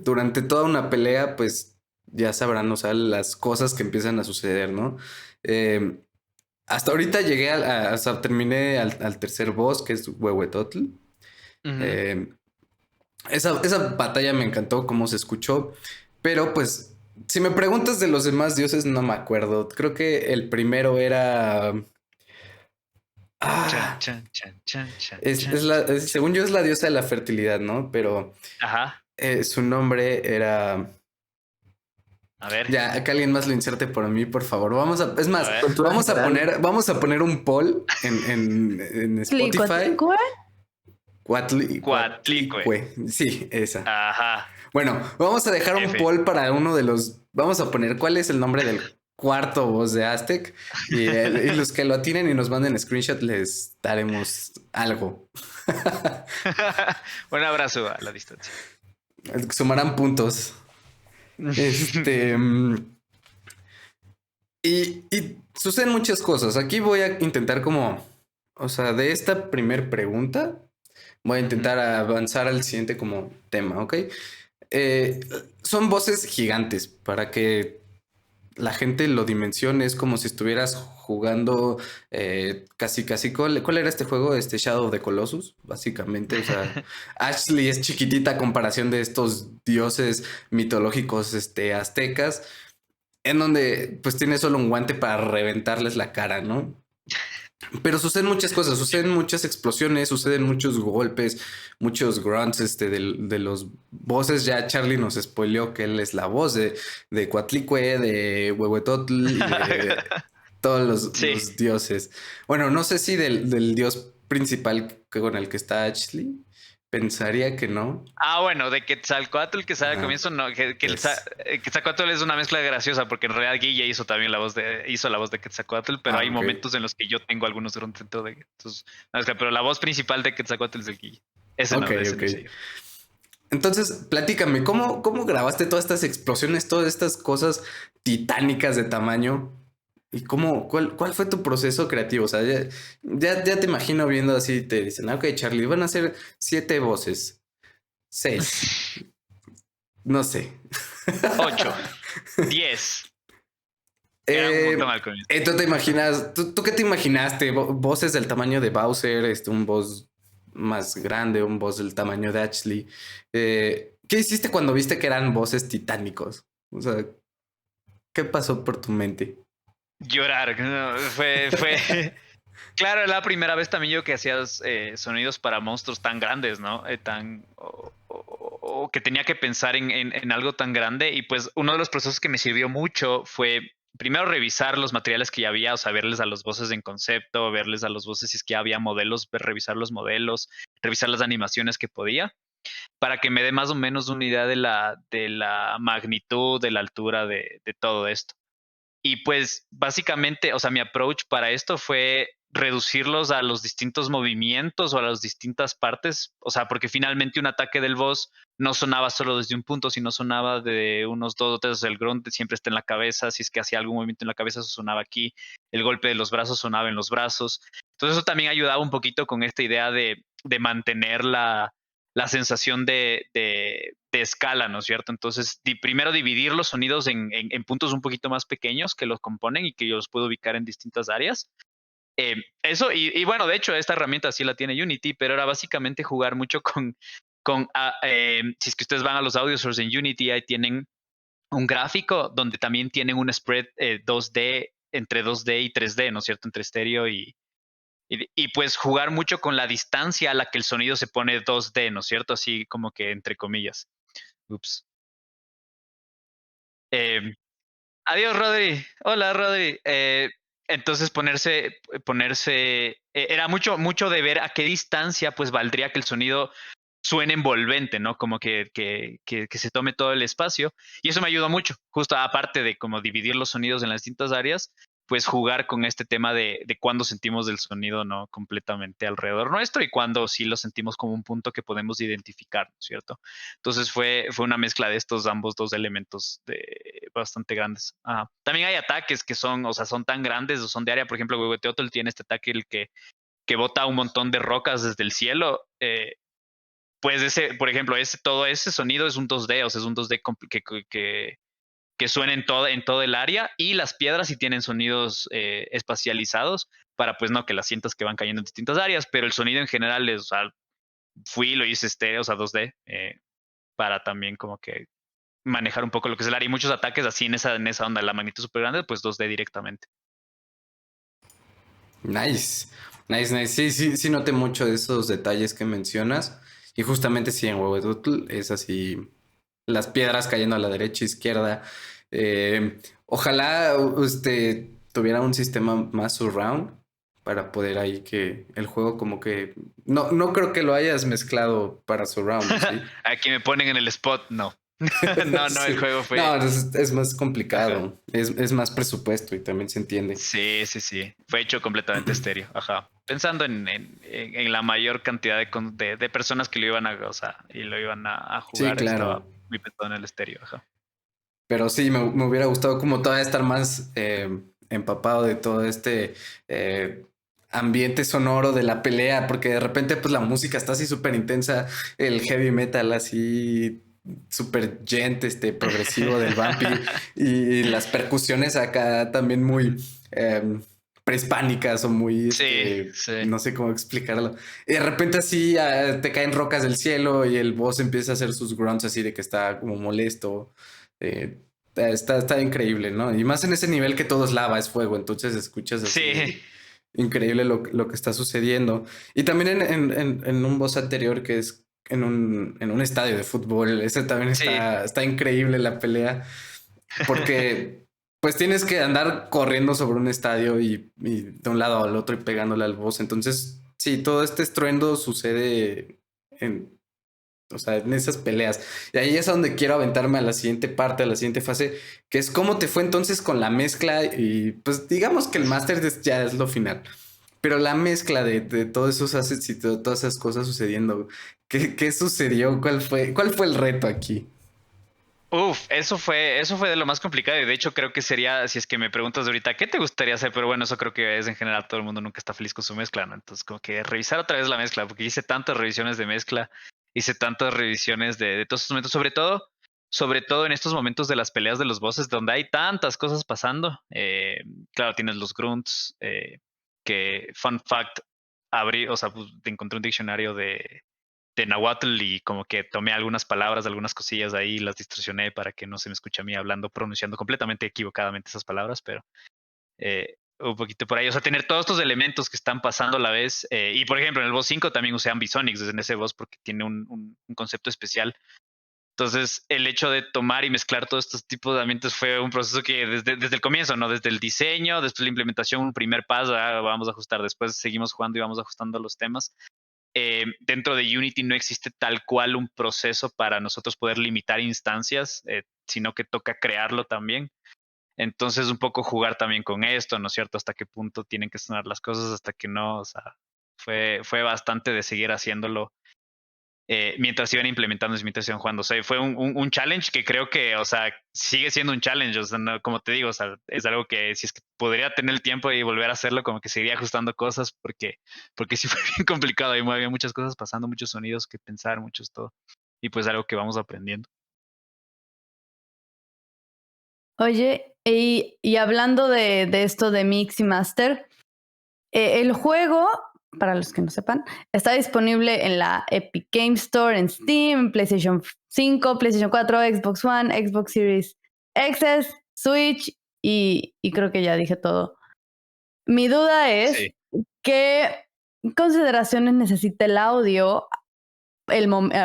durante toda una pelea, pues ya sabrán, o sea, las cosas que empiezan a suceder, ¿no? Eh, Hasta ahorita llegué o sea, terminé al tercer boss, que es Huehuetotl. Ujú. Eh, esa batalla me encantó, cómo se escuchó, pero pues si me preguntas de los demás dioses no me acuerdo. Creo que el primero era... Chan, Ah, chan, chan, chan, chan, es chan, la, chan, chan. según yo es la diosa de la fertilidad, ¿no? Pero Ajá. su nombre era... A ver, Ya, que alguien más lo inserte por mí, por favor. Vamos a... Es a más, ver. Cultura general. vamos a poner un poll en Spotify. Tlicuatlicue. Cuatlicue. Cuatlicue. Sí, esa. Ajá. Bueno, vamos a dejar un F. poll para uno de los. Vamos a poner cuál es el nombre del cuarto voz de Aztec. Y los que lo tienen y nos manden screenshot les daremos algo. Un abrazo a la distancia. Sumarán puntos. Este. Y suceden muchas cosas. Aquí voy a intentar como. O sea, de esta primer pregunta, voy a intentar avanzar al siguiente como tema, ¿ok? Eh, Son voces gigantes para que la gente lo dimensione. Es como si estuvieras jugando casi. ¿Cuál era este juego? Este Shadow of the Colossus, básicamente. O sea, Ashley es chiquitita a comparación de estos dioses mitológicos aztecas, en donde pues tiene solo un guante para reventarles la cara, ¿no? Pero suceden muchas cosas, suceden muchas explosiones, suceden muchos golpes, muchos grunts de los voces. Ya Charlie nos spoileó que él es la voz de Coatlicue, de Huehuetotl y de todos Sí. los dioses. Bueno, no sé si del dios principal con el que está Ashley. Pensaría que no. Ah, bueno, de Quetzalcóatl que sale al Ajá, comienzo, no, es... Quetzalcóatl es una mezcla graciosa porque en realidad Guille hizo también hizo la voz de Quetzalcóatl, pero Ah, hay ok. momentos en los que yo tengo algunos grunts dentro de entonces, no, pero la voz principal de Quetzalcóatl es el Guille. Ok, Ese ok. no sé yo. Entonces, platícame, ¿cómo grabaste todas estas explosiones, todas estas cosas titánicas de tamaño? ¿Y cuál fue tu proceso creativo? O sea, ya te imagino viendo así, te dicen, ok, Charlie, van a ser 7 voces, 6, no sé. 8, 10. Era un montón al comienzo. ¿Tú te imaginas, tú qué te imaginaste? ¿Voces del tamaño de Bowser, un voz más grande, un voz del tamaño de Ashley? ¿Qué hiciste cuando viste que eran voces titánicos? O sea, ¿qué pasó por tu mente? Llorar, no, fue claro, la primera vez también yo que hacías sonidos para monstruos tan grandes, ¿no? O que tenía que pensar en algo tan grande. Y pues uno de los procesos que me sirvió mucho fue primero revisar los materiales que ya había, o sea, verles a los voces en concepto, verles a los voces si es que ya había modelos, revisar los modelos, revisar las animaciones que podía, para que me dé más o menos una idea de la magnitud, de la altura de todo esto. Y pues básicamente, o sea, mi approach para esto fue reducirlos a los distintos movimientos o a las distintas partes, o sea, porque finalmente un ataque del boss no sonaba solo desde un punto, sino sonaba de unos dos o tres. El grunt siempre está en la cabeza, si es que hacía algún movimiento en la cabeza, eso sonaba aquí, el golpe de los brazos sonaba en los brazos. Entonces eso también ayudaba un poquito con esta idea de mantener la sensación de escala, ¿no es cierto? Entonces, primero dividir los sonidos en puntos un poquito más pequeños que los componen y que yo los puedo ubicar en distintas áreas. Eso, y bueno, de hecho, esta herramienta sí la tiene Unity, pero era básicamente jugar mucho si es que ustedes van a los audio source en Unity, ahí tienen un gráfico donde también tienen un spread 2D entre 2D y 3D, ¿no es cierto? Entre estéreo y pues jugar mucho con la distancia a la que el sonido se pone 2D, ¿no es cierto? Así como que entre comillas. Ups. Eh, Adiós, Rodri. Hola, Rodri. Entonces era mucho de ver a qué distancia pues valdría que el sonido suene envolvente, ¿no? Como que se tome todo el espacio. Y eso me ayudó mucho, justo aparte de como dividir los sonidos en las distintas áreas, pues jugar con este tema de cuándo sentimos el sonido no completamente alrededor nuestro y cuándo sí lo sentimos como un punto que podemos identificar, ¿no es cierto? Entonces fue una mezcla de estos ambos dos elementos bastante grandes. También hay ataques que son, o sea, son tan grandes o son de área. Por ejemplo, Huehueteotl tiene este ataque el que bota un montón de rocas desde el cielo. Pues por ejemplo, todo ese sonido es un 2D, o sea, es un 2D que suena en todo el área, y las piedras sí tienen sonidos espacializados para pues no que las sientas que van cayendo en distintas áreas, pero el sonido en general es, o sea, lo hice estéreo, o sea, 2D, para también como que manejar un poco lo que es el área, y muchos ataques así en esa onda, la magnitud súper grande, pues 2D directamente. Nice, nice, nice. Sí noté mucho de esos detalles que mencionas. Y justamente sí, en Huehueteotl es así, las piedras cayendo a la derecha, izquierda. Ojalá tuviera un sistema más surround para poder ahí que el juego como que... No creo que lo hayas mezclado para surround, ¿sí? Aquí me ponen en el spot, no. No, Sí. el juego fue... No, es más Ajá. complicado. Es más presupuesto y también se entiende. Sí. Fue hecho completamente estéreo. Ajá. Pensando en la mayor cantidad de personas que lo iban a gozar y lo iban a Sí, jugar, estaba claro. muy pensado en el estéreo. Ajá. Pero sí, me hubiera gustado como todavía estar más empapado de todo este ambiente sonoro de la pelea, porque de repente pues la música está así súper intensa, el heavy metal así súper gent, progresivo del Vampy, y las percusiones acá también muy prehispánicas o muy, Sí. no sé cómo explicarlo. Y de repente así te caen rocas del cielo y el boss empieza a hacer sus grunts así de que está como molesto. Está increíble, ¿no? Y más en ese nivel que todo es lava, es fuego, entonces escuchas así Sí. increíble lo que está sucediendo. Y también en un boss anterior que es en un estadio de fútbol, ese también Sí. está increíble la pelea, porque pues tienes que andar corriendo sobre un estadio y de un lado al otro y pegándole al boss. Entonces, sí, todo este estruendo sucede o sea, en esas peleas. Y ahí es a donde quiero aventarme a la siguiente parte, a la siguiente fase, que es cómo te fue entonces con la mezcla. Y pues digamos que el máster ya es lo final. Pero la mezcla de todos esos assets y todas esas cosas sucediendo, ¿qué sucedió? ¿Cuál fue el reto aquí? Eso fue de lo más complicado, y de hecho creo que sería, si es que me preguntas ahorita, ¿qué te gustaría hacer? Pero bueno, eso creo que es en general, todo el mundo nunca está feliz con su mezcla, ¿no? Entonces como que revisar otra vez la mezcla, porque hice tantas revisiones de mezcla, hice tantas revisiones de todos esos momentos, sobre todo en estos momentos de las peleas de los bosses, donde hay tantas cosas pasando. Claro, tienes los grunts, que, fun fact, o sea, pues, encontré un diccionario de Nahuatl y como que tomé algunas palabras, algunas cosillas ahí y las distorsioné para que no se me escuche a mí hablando, pronunciando completamente equivocadamente esas palabras, pero un poquito por ahí. O sea, tener todos estos elementos que están pasando a la vez. Y por ejemplo, en el boss 5 también usé Ambisonics desde ese boss porque tiene un concepto especial. Entonces, el hecho de tomar y mezclar todos estos tipos de ambientes fue un proceso que desde el comienzo, ¿no? Desde el diseño, después la implementación, un primer paso, vamos a ajustar, después seguimos jugando y vamos ajustando los temas. Dentro de Unity no existe tal cual un proceso para nosotros poder limitar instancias, sino que toca crearlo también. Entonces, un poco jugar también con esto, ¿no es cierto? Hasta qué punto tienen que sonar las cosas, hasta que no. O sea, fue bastante de seguir haciéndolo mientras iban implementando, mientras iban jugando. O sea, fue un challenge que creo que, o sea, sigue siendo un challenge. O sea, no, como te digo, o sea, es algo que si es que podría tener el tiempo y volver a hacerlo, como que seguiría ajustando cosas, porque sí fue bien complicado. Y había muchas cosas pasando, muchos sonidos que pensar, muchos todo. Y pues algo que vamos aprendiendo. Oye, y hablando de esto de Mix y Master, el juego, para los que no sepan, está disponible en la Epic Game Store, en Steam, PlayStation 5, PlayStation 4, Xbox One, Xbox Series X, Switch y creo que ya dije todo. Mi duda es, Sí. ¿qué consideraciones necesita el audio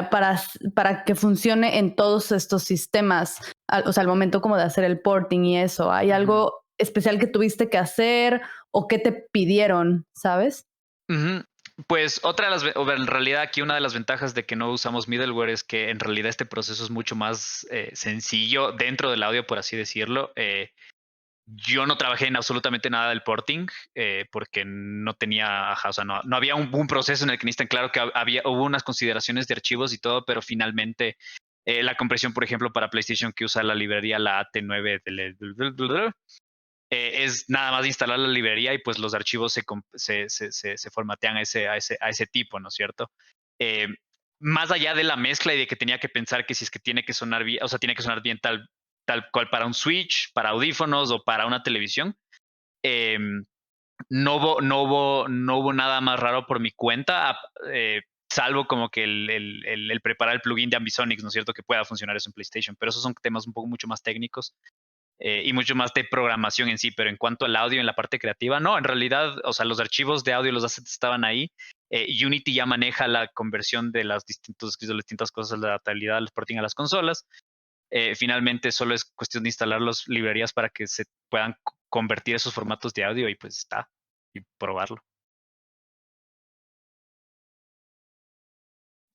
para que funcione en todos estos sistemas? O sea, al momento como de hacer el porting y eso. ¿Hay algo especial que tuviste que hacer o que te pidieron, sabes? Ujú. Pues en realidad aquí una de las ventajas de que no usamos middleware es que en realidad este proceso es mucho más sencillo dentro del audio, por así decirlo. Yo no trabajé en absolutamente nada del porting porque no tenía, o sea, no había un proceso en el que necesitan, claro que hubo unas consideraciones de archivos y todo, pero finalmente la compresión, por ejemplo, para PlayStation que usa la librería, la AT9 es nada más instalar la librería y pues los archivos se formatean a ese tipo, ¿no es cierto? Eh, Más allá de la mezcla y de que tenía que pensar que si es que tiene que sonar bien, o sea, tiene que sonar bien tal cual para un Switch, para audífonos o para una televisión. Eh, no hubo nada más raro por mi cuenta, salvo como que el preparar el plugin de Ambisonics, ¿no es cierto? Que pueda funcionar eso en PlayStation, pero esos son temas un poco mucho más técnicos y mucho más de programación en sí, pero en cuanto al audio en la parte creativa, no, en realidad, o sea, los archivos de audio, los assets estaban ahí. Unity ya maneja la conversión de las distintas cosas, la adaptabilidad del porting a las consolas. Finalmente solo es cuestión de instalar las librerías para que se puedan convertir esos formatos de audio y pues está, y probarlo.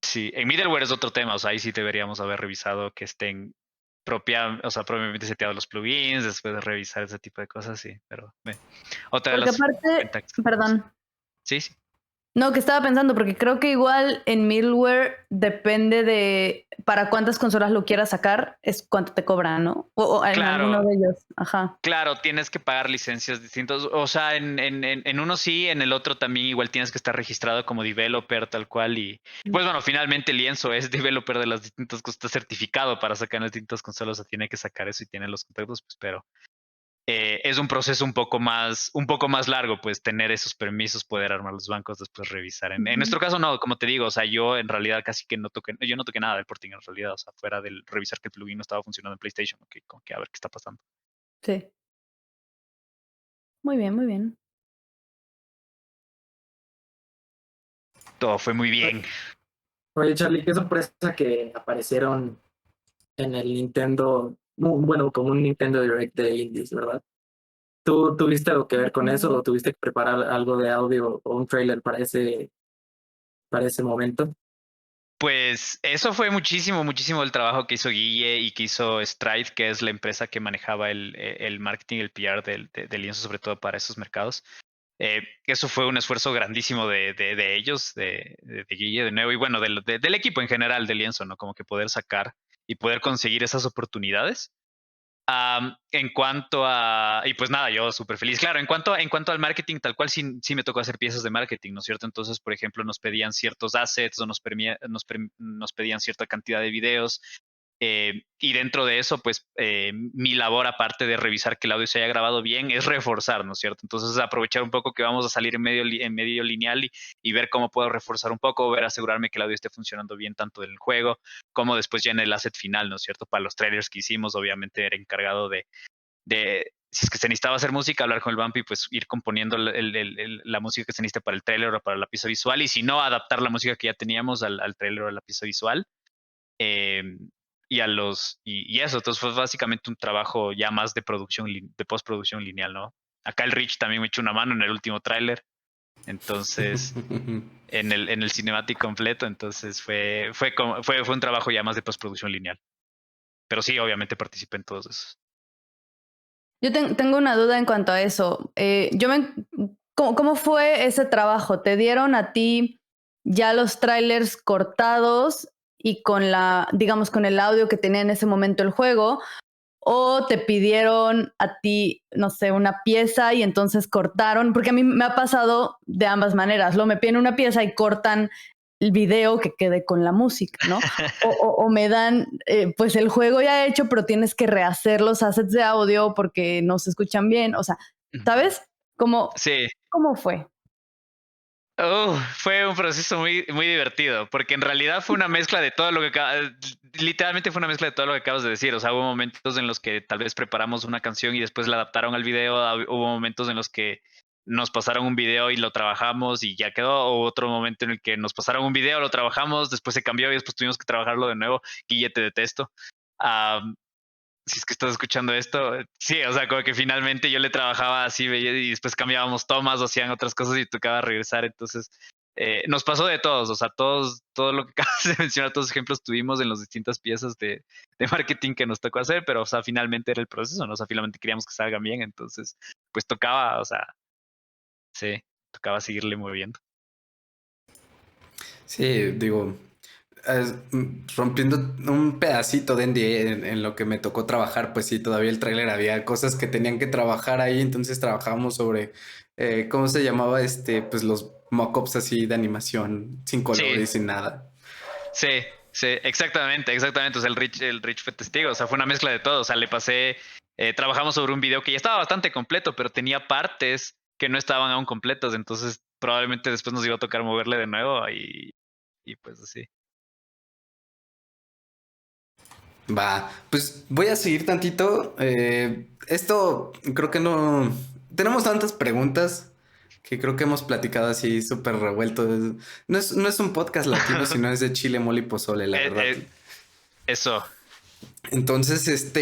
Sí, en middleware es otro tema, o sea, ahí sí deberíamos haber revisado que estén propiamente seteados los plugins, después de revisar ese tipo de cosas, sí, pero otra de Porque las aparte, ventajas. perdón. Sí, sí. No, que estaba pensando, porque creo que igual en middleware depende de para cuántas consolas lo quieras sacar, es cuánto te cobran, ¿no? O en alguno Claro, de ellos. Ajá. claro, tienes que pagar licencias distintas. O sea, en uno sí, en el otro también igual tienes que estar registrado como developer tal cual. Y pues bueno, finalmente Lienzo es developer de las distintas cosas, está certificado para sacar las distintas consolas, o sea, tiene que sacar eso y tiene los contactos, pues, pero es un proceso un poco más largo, pues tener esos permisos, poder armar los bancos, después revisar. En nuestro caso no, como te digo, o sea, yo en realidad casi que yo no toqué nada del porting en realidad, o sea, fuera del revisar que el plugin no estaba funcionando en PlayStation, como que a ver qué está pasando. Sí. Muy bien, muy bien. Todo fue muy bien. Oye, Charlie, qué sorpresa que aparecieron en el Nintendo, bueno, como un Nintendo Direct de Indies, ¿verdad? ¿Tú tuviste algo que ver con eso o tuviste que preparar algo de audio o un trailer para ese momento? Pues eso fue muchísimo, muchísimo el trabajo que hizo Guille y que hizo Stride, que es la empresa que manejaba el marketing, el PR del lienzo, sobre todo para esos mercados. Eso fue un esfuerzo grandísimo de ellos, de Guille de nuevo, y bueno, del equipo en general de lienzo, ¿no? Como que poder sacar y poder conseguir esas oportunidades. En cuanto a, y pues nada, yo súper feliz. Claro, en cuanto al marketing, tal cual sí me tocó hacer piezas de marketing, ¿no es cierto? Entonces, por ejemplo, nos pedían ciertos assets o nos pedían cierta cantidad de videos. Y dentro de eso, pues mi labor, aparte de revisar que el audio se haya grabado bien, es reforzar, ¿no es cierto? Entonces, aprovechar un poco que vamos a salir en medio lineal y ver cómo puedo reforzar un poco, ver, asegurarme que el audio esté funcionando bien tanto en el juego como después ya en el asset final, ¿no es cierto? Para los trailers que hicimos, obviamente era encargado si es que se necesitaba hacer música, hablar con el Bumpy, pues ir componiendo la música que se necesita para el trailer o para la pieza visual, y si no, adaptar la música que ya teníamos al trailer o a la pieza visual. Eh, y eso, entonces fue básicamente un trabajo ya más de producción, de postproducción lineal, ¿no? Acá el Rich también me echó una mano en el último tráiler, entonces en el cinematic completo, entonces fue un trabajo ya más de postproducción lineal. Pero sí, obviamente participé en todos esos. Yo tengo una duda en cuanto a eso. ¿Cómo fue ese trabajo? ¿Te dieron a ti ya los trailers cortados y con digamos, con el audio que tenía en ese momento el juego? ¿O te pidieron a ti, no sé, una pieza y entonces cortaron? Porque a mí me ha pasado de ambas maneras. Me piden una pieza y cortan el video que quede con la música, ¿no? O me dan, pues el juego ya hecho, pero tienes que rehacer los assets de audio porque no se escuchan bien. O sea, ¿sabes? Sí, ¿Cómo fue? fue un proceso muy, muy divertido, porque en realidad fue una mezcla de todo lo que literalmente fue una mezcla de todo lo que acabas de decir. O sea, hubo momentos en los que tal vez preparamos una canción y después la adaptaron al video. Hubo momentos en los que nos pasaron un video y lo trabajamos y ya quedó. Hubo otro momento en el que nos pasaron un video, lo trabajamos, después se cambió y después tuvimos que trabajarlo de nuevo. Guille, te detesto. Si es que estás escuchando esto, sí, o sea, como que finalmente yo le trabajaba así y después cambiábamos tomas o hacían otras cosas y tocaba regresar. Entonces, nos pasó de todos, o sea, todo lo que acabas de mencionar, todos los ejemplos tuvimos en las distintas piezas de marketing que nos tocó hacer, pero, o sea, finalmente era el proceso, ¿no? O sea, finalmente queríamos que salgan bien, entonces, pues tocaba, o sea, sí, tocaba seguirle moviendo. Sí, digo, rompiendo un pedacito de NDA en lo que me tocó trabajar, pues sí, todavía el tráiler había cosas que tenían que trabajar ahí, entonces trabajábamos sobre, ¿cómo se llamaba? Pues los mockups así de animación, sin Sí, colores, sin nada. sí, sí, exactamente, exactamente. O sea, el Rich fue testigo, o sea, fue una mezcla de todo. O sea, le pasé, trabajamos sobre un video que ya estaba bastante completo, pero tenía partes que no estaban aún completas, entonces probablemente después nos iba a tocar moverle de nuevo y pues así. Va, pues voy a seguir tantito. Esto creo que no... Tenemos tantas preguntas que creo que hemos platicado así súper revuelto. No es un podcast latino, sino es de chile, mole y pozole, la Eh, verdad. eh, eso. Entonces,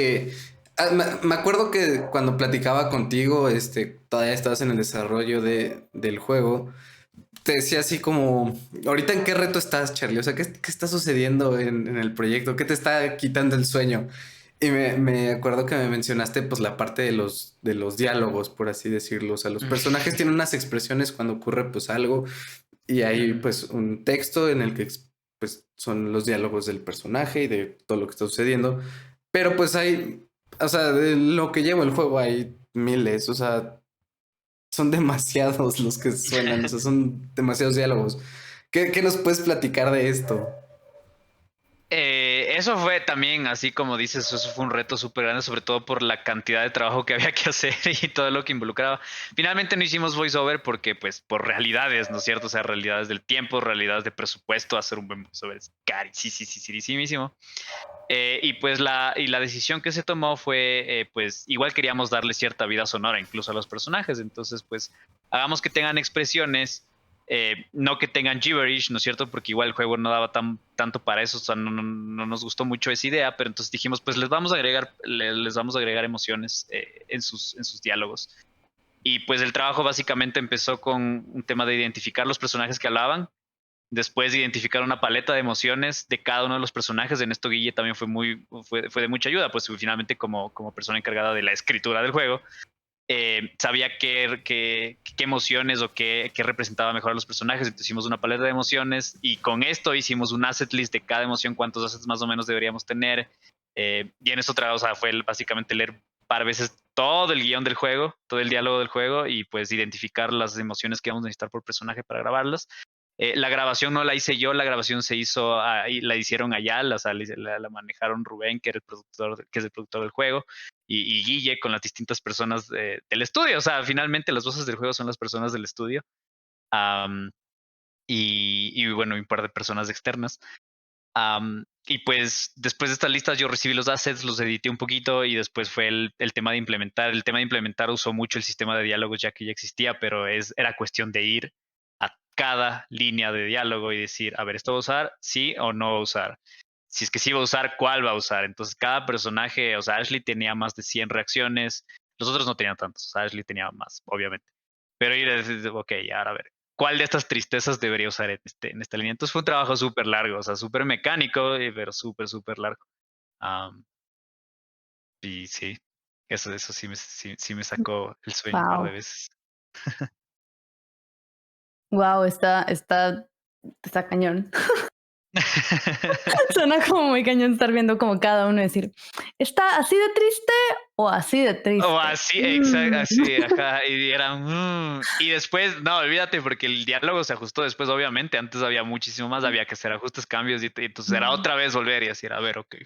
me acuerdo que cuando platicaba contigo, todavía estabas en el desarrollo del juego. Te decía así como, ahorita en qué reto estás, Charlie, o sea, ¿qué está sucediendo en el proyecto? ¿Qué te está quitando el sueño? Y me acuerdo que me mencionaste pues la parte de los diálogos, por así decirlo. O sea, los personajes tienen unas expresiones cuando ocurre pues algo y hay Ujú. pues un texto en el que pues son los diálogos del personaje y de todo lo que está sucediendo. Pero pues hay, o sea, de lo que lleva el juego hay miles, o sea, son demasiados los que suenan, o sea, son demasiados diálogos. ¿Qué nos puedes platicar de esto? Eso fue también, así como dices, eso fue un reto súper grande, sobre todo por la cantidad de trabajo que había que hacer y todo lo que involucraba. Finalmente no hicimos voiceover porque, pues, por realidades, ¿no es cierto? O sea, realidades del tiempo, realidades de presupuesto, hacer un buen voiceover es carísimo. Y pues la decisión que se tomó fue, pues, igual queríamos darle cierta vida sonora incluso a los personajes, entonces, pues, hagamos que tengan expresiones no que tengan gibberish, ¿no es cierto? Porque igual el juego no daba tanto para eso, o sea, no nos gustó mucho esa idea, pero entonces dijimos, pues les vamos a agregar emociones en sus diálogos. Y pues el trabajo básicamente empezó con un tema de identificar los personajes que hablaban, después de identificar una paleta de emociones de cada uno de los personajes. En esto Guille también fue de mucha ayuda, pues finalmente como persona encargada de la escritura del juego, sabía qué emociones o qué representaba mejor a los personajes. Entonces hicimos una paleta de emociones y con esto hicimos un asset list de cada emoción, cuántos assets más o menos deberíamos tener. Y en esto o sea, fue básicamente leer un par de veces todo el guión del juego, todo el diálogo del juego y pues identificar las emociones que vamos a necesitar por personaje para grabarlas. La grabación no la hice yo, la grabación se hizo, la hicieron allá, o sea, la manejaron Rubén, que es el productor del juego, y Guille con las distintas personas del estudio. O sea, finalmente las voces del juego son las personas del estudio. Um, y bueno, un par de personas externas. Y pues después de estas listas yo recibí los assets, los edité un poquito y después fue el tema de implementar. El tema de implementar usó mucho el sistema de diálogos ya que ya existía, pero era cuestión de ir a cada línea de diálogo y decir, a ver, ¿esto va a usar? ¿Sí o no va a usar? Si es que sí va a usar, ¿cuál va a usar? Entonces cada personaje, o sea, Ashley tenía más de 100 reacciones, los otros no tenían tantos, o sea, Ashley tenía más, obviamente. Pero ir a decir, ok, ahora a ver, ¿cuál de estas tristezas debería usar en esta línea? Entonces fue un trabajo súper largo, o sea, súper mecánico, pero súper largo. Um, y sí, eso sí me sacó el sueño un par de Wow. veces. Wow, está cañón. Suena como muy cañón estar viendo como cada uno decir, ¿está así de triste o así de O triste? así, exacto, Mm. así, ajá, y era, y después, no, olvídate, porque el diálogo se ajustó después, obviamente, antes había muchísimo más, había que hacer ajustes, cambios, y entonces era otra vez volver y decir, a ver, ok.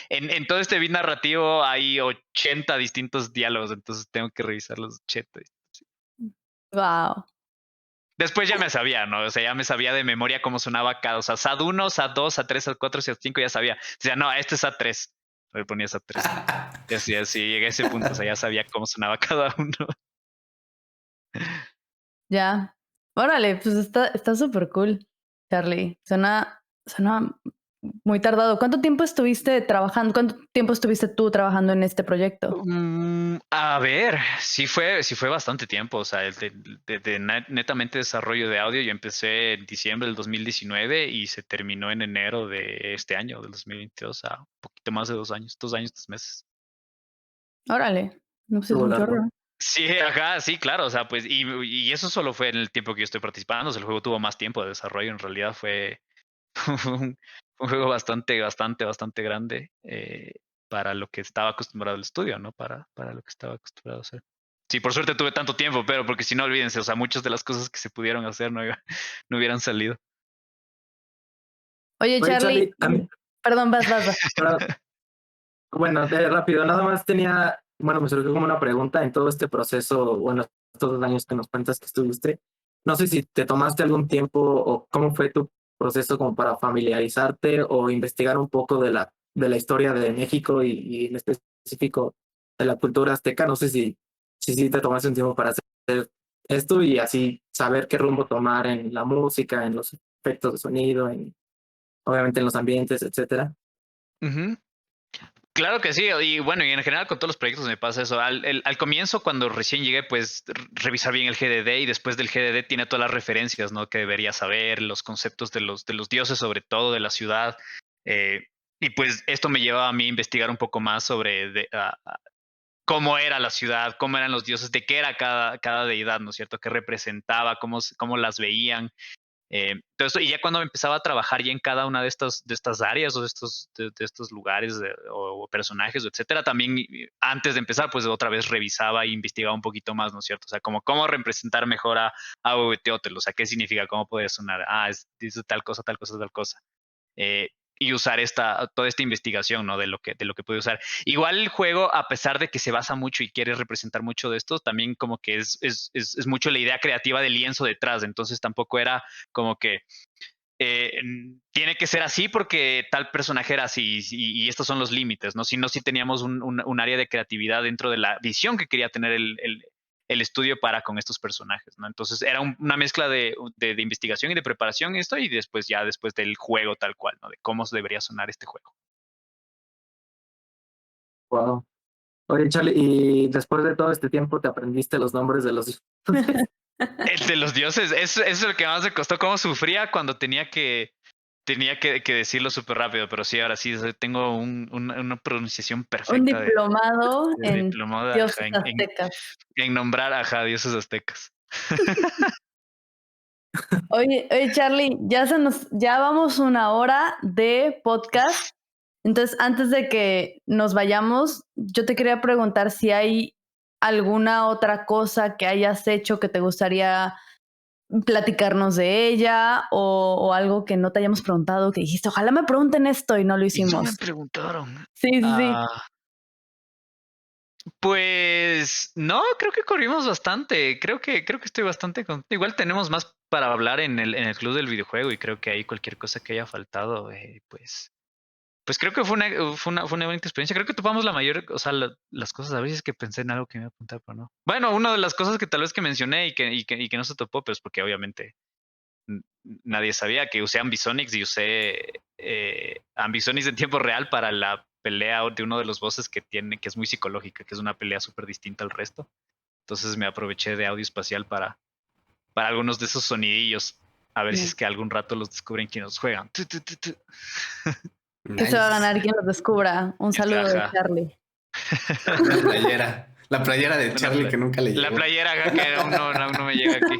En todo este beat narrativo hay 80 distintos diálogos, entonces tengo que revisar los 80. Wow. Después ya me sabía, ¿no? O sea, ya me sabía de memoria cómo sonaba cada, o sea, SAD 1, SAD 2, SAD 3, SAD 4, SAD 5, ya sabía. O sea, no, este es SAD 3. Le ponía SAD 3. Y así llegué a ese punto, o sea, ya sabía cómo sonaba cada uno. Ya. Órale, pues está súper cool, Charlie. Suena muy tardado. ¿Cuánto tiempo estuviste trabajando? ¿Cuánto tiempo estuviste tú trabajando en este proyecto? A ver, sí fue bastante tiempo. O sea, netamente desarrollo de audio. Yo empecé en diciembre del 2019 y se terminó en enero de este año, del 2022, a un poquito más de 2 años, 2 años, 2 meses. Órale, no pues es Estuvo un largo. chorro. Sí, ajá, sí, claro. O sea, pues, y eso solo fue en el tiempo que yo estoy participando. O sea, el juego tuvo más tiempo de desarrollo. En realidad fue un, un juego bastante grande para lo que estaba acostumbrado el estudio, ¿no? Para lo que estaba acostumbrado a hacer. Sí, por suerte tuve tanto tiempo, pero porque si no, olvídense, o sea, muchas de las cosas que se pudieron hacer no hubieran salido. Oye, Oye, Charlie, Charlie, a mí, perdón, vas. ah, bueno, rápido, nada más tenía, bueno, me surgió como una pregunta en todo este proceso, bueno, estos 2 años que nos cuentas que estuviste. No sé si te tomaste algún tiempo o cómo fue tu proceso como para familiarizarte o investigar un poco de la historia de México y en específico de la cultura azteca. No sé si te tomaste un tiempo para hacer esto y así saber qué rumbo tomar en la música, en los efectos de sonido, obviamente en los ambientes, etcétera. Ujú. Claro que sí, y bueno, y en general con todos los proyectos me pasa eso. Al comienzo, cuando recién llegué, pues revisar bien el GDD y después del GDD tiene todas las referencias, ¿no? Que debería saber, los conceptos de los dioses, sobre todo de la ciudad. eh, y pues esto me lleva a mí a investigar un poco más sobre cómo era la ciudad, cómo eran los dioses, de qué era cada deidad, ¿no es cierto? ¿Qué representaba? Cómo las veían? Entonces, y ya cuando empezaba a trabajar ya en cada una de estas áreas o de estos lugares o personajes, etcétera, también antes de empezar, pues otra vez revisaba e investigaba un poquito más, ¿no es cierto? O sea, como cómo representar mejor a Huehueteotl, o sea, qué significa, cómo puede sonar, dice tal cosa, tal cosa, tal cosa. Y usar toda esta investigación, ¿no? De lo que puede usar. Igual el juego, a pesar de que se basa mucho y quiere representar mucho de esto, también como que es mucho la idea creativa del lienzo detrás. Entonces tampoco era como que tiene que ser así porque tal personaje era así y estos son los límites, ¿no? Sino si teníamos un área de creatividad dentro de la visión que quería tener el estudio para con estos personajes, ¿no? Entonces era una mezcla de investigación y de preparación esto y después ya después del juego tal cual, ¿no? De cómo debería sonar este juego. Wow. Oye, Charlie, y después de todo este tiempo te aprendiste los nombres de los dioses. El de los dioses, es lo que más me costó, cómo sufría cuando que decirlo súper rápido, pero sí, ahora sí, tengo una pronunciación Un perfecta diplomado de en diplomado dioses aztecas. en nombrar dioses aztecas. Oye, Charlie, ya vamos 1 hora de podcast. Entonces, antes de que nos vayamos, yo te quería preguntar si hay alguna otra cosa que hayas hecho que te gustaría platicarnos de ella o algo que no te hayamos preguntado, que dijiste, ojalá me pregunten esto y no lo Y no me hicimos. preguntaron. Sí. Pues no, creo que corrimos bastante. Creo que estoy bastante contento. Igual tenemos más para hablar en el club del videojuego y creo que ahí cualquier cosa que haya faltado, pues creo que fue una bonita experiencia. Creo que topamos la mayor, o sea, las cosas. A veces que pensé en algo que me iba a apuntar, pero no. Bueno, una de las cosas que tal vez que mencioné y que no se topó, pues porque obviamente nadie sabía que usé Ambisonics y usé Ambisonics en tiempo real para la pelea de uno de los bosses que es muy psicológica, que es una pelea súper distinta al resto. Entonces me aproveché de audio espacial para algunos de esos sonidillos. A ver si es que algún rato los descubren quienes juegan. Que se va a Nice. ganar quien los descubra. Un saludo de Ajá. Charlie. La playera. La playera de Charlie que nunca le La llegó. playera ajá, que aún no me llega aquí.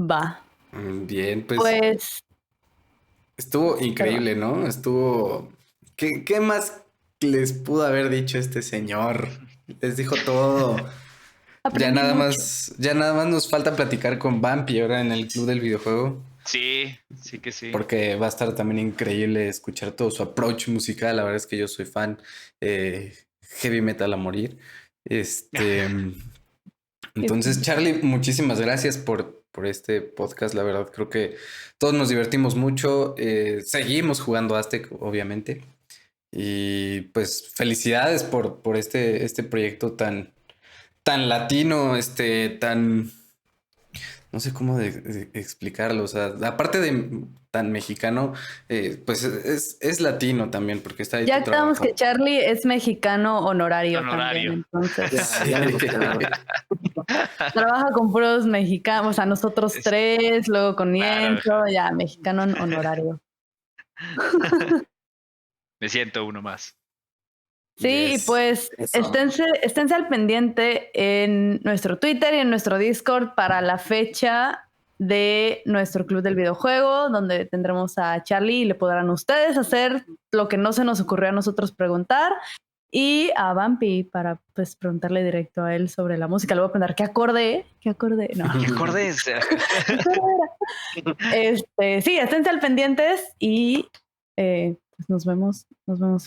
Va. Bien, pues Pues, estuvo perdón. increíble, ¿no? Estuvo. ¿Qué más les pudo haber dicho este señor? Les dijo todo. Aprendí mucho. Ya nada más nos falta platicar con Vampi ahora en el club del videojuego, Sí, sí que sí. porque va a estar también increíble escuchar todo su approach musical. La verdad es que yo soy fan heavy metal a morir. Este, entonces, Charlie, muchísimas gracias por este podcast. La verdad, creo que todos nos divertimos mucho. Seguimos jugando Aztec, obviamente. Y pues felicidades por este proyecto tan latino, no sé cómo de explicarlo. O sea, aparte de tan mexicano, pues es latino también, porque está ahí Ya tu acabamos que trabajo. Charlie es mexicano honorario Honorario. también, entonces Ya me puse claro. trabaja con puros mexicanos, o sea, nosotros Sí, tres, luego con claro. Nienzo, ya, mexicano honorario. Me siento uno más. Sí, y Yes. pues Eso. esténse al pendiente en nuestro Twitter y en nuestro Discord para la fecha de nuestro club del videojuego, donde tendremos a Charlie y le podrán ustedes hacer lo que no se nos ocurrió a nosotros preguntar, y a Vampi para pues preguntarle directo a él sobre la música. Le voy a preguntar qué acorde, no. ¿Qué acordes? Sí, esténse al pendientes y pues nos vemos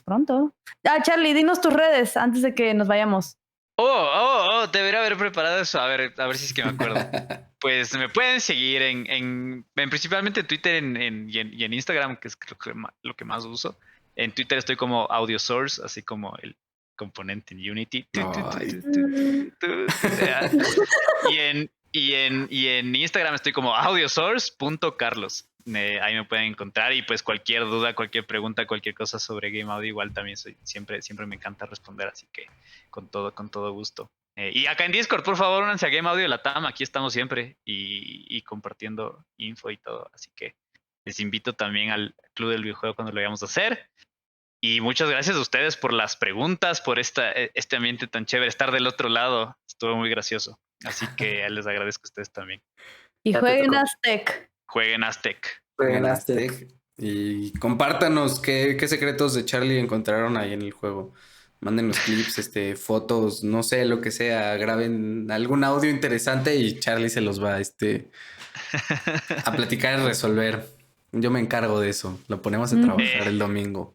pronto. Ah, Charlie, dinos tus redes antes de que nos vayamos. Debería haber preparado eso. A ver si es que me acuerdo. Pues me pueden seguir en principalmente en Twitter y en Instagram, que es lo que más uso. En Twitter estoy como AudioSource, así como el componente en Unity. Ay. Y en Instagram estoy como audiosource.carlos. Ahí me pueden encontrar y pues cualquier duda, cualquier pregunta, cualquier cosa sobre Game Audio, igual también siempre me encanta responder, así que con todo gusto. Y acá en Discord, por favor, únanse a Game Audio Latam, aquí estamos siempre y compartiendo info y todo, así que les invito también al Club del Videojuego cuando lo vayamos a hacer. Y muchas gracias a ustedes por las preguntas, por este ambiente tan chévere, estar del otro lado, estuvo muy gracioso, así que les agradezco a ustedes también. Y Ya te jueguen tocó. Aztec. Jueguen Aztec. Jueguen Aztec. Aztec. Y compártanos qué secretos de Charlie encontraron ahí en el juego. Mándenos clips, fotos, no sé, lo que sea. Graben algún audio interesante y Charlie se los va a platicar y resolver. Yo me encargo de eso. Lo ponemos a trabajar el domingo.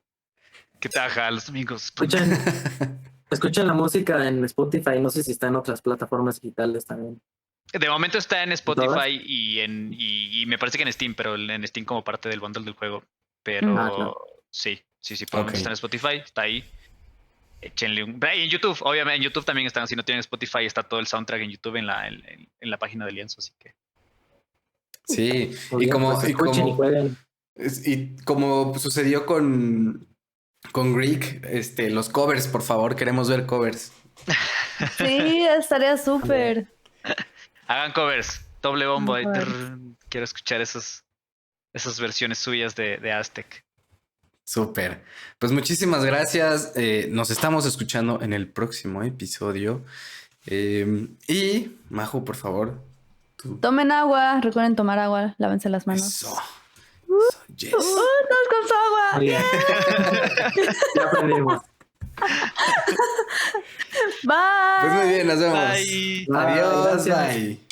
¿Qué taja los domingos? Escuchen la música en Spotify, no sé si está en otras plataformas digitales también. De momento está en ¿Todas? Spotify y me parece que en Steam, pero en Steam como parte del bundle del juego. Pero claro. sí, probablemente está en Spotify, está ahí. Échenle un... Y en YouTube, obviamente, en YouTube también están, si no tienen Spotify, está todo el soundtrack en YouTube en la página de Lienzo, así que... Sí, Muy bien, pues escuchen y jueguen. y como sucedió con Greek, los covers, por favor, queremos ver covers. Sí, estaría súper. Hagan covers, doble bombo. Ahí, Covers. quiero escuchar esas versiones suyas de Aztec. Súper. Pues muchísimas gracias. Nos estamos escuchando en el próximo episodio. Y, Majo, por favor. Tomen agua, recuerden tomar agua, lávense las manos. Eso. Yes. ¡Nos con su agua! Muy bien. Ya aprendimos. Bye. Pues muy bien, nos vemos. Bye. Adiós, Gracias. bye.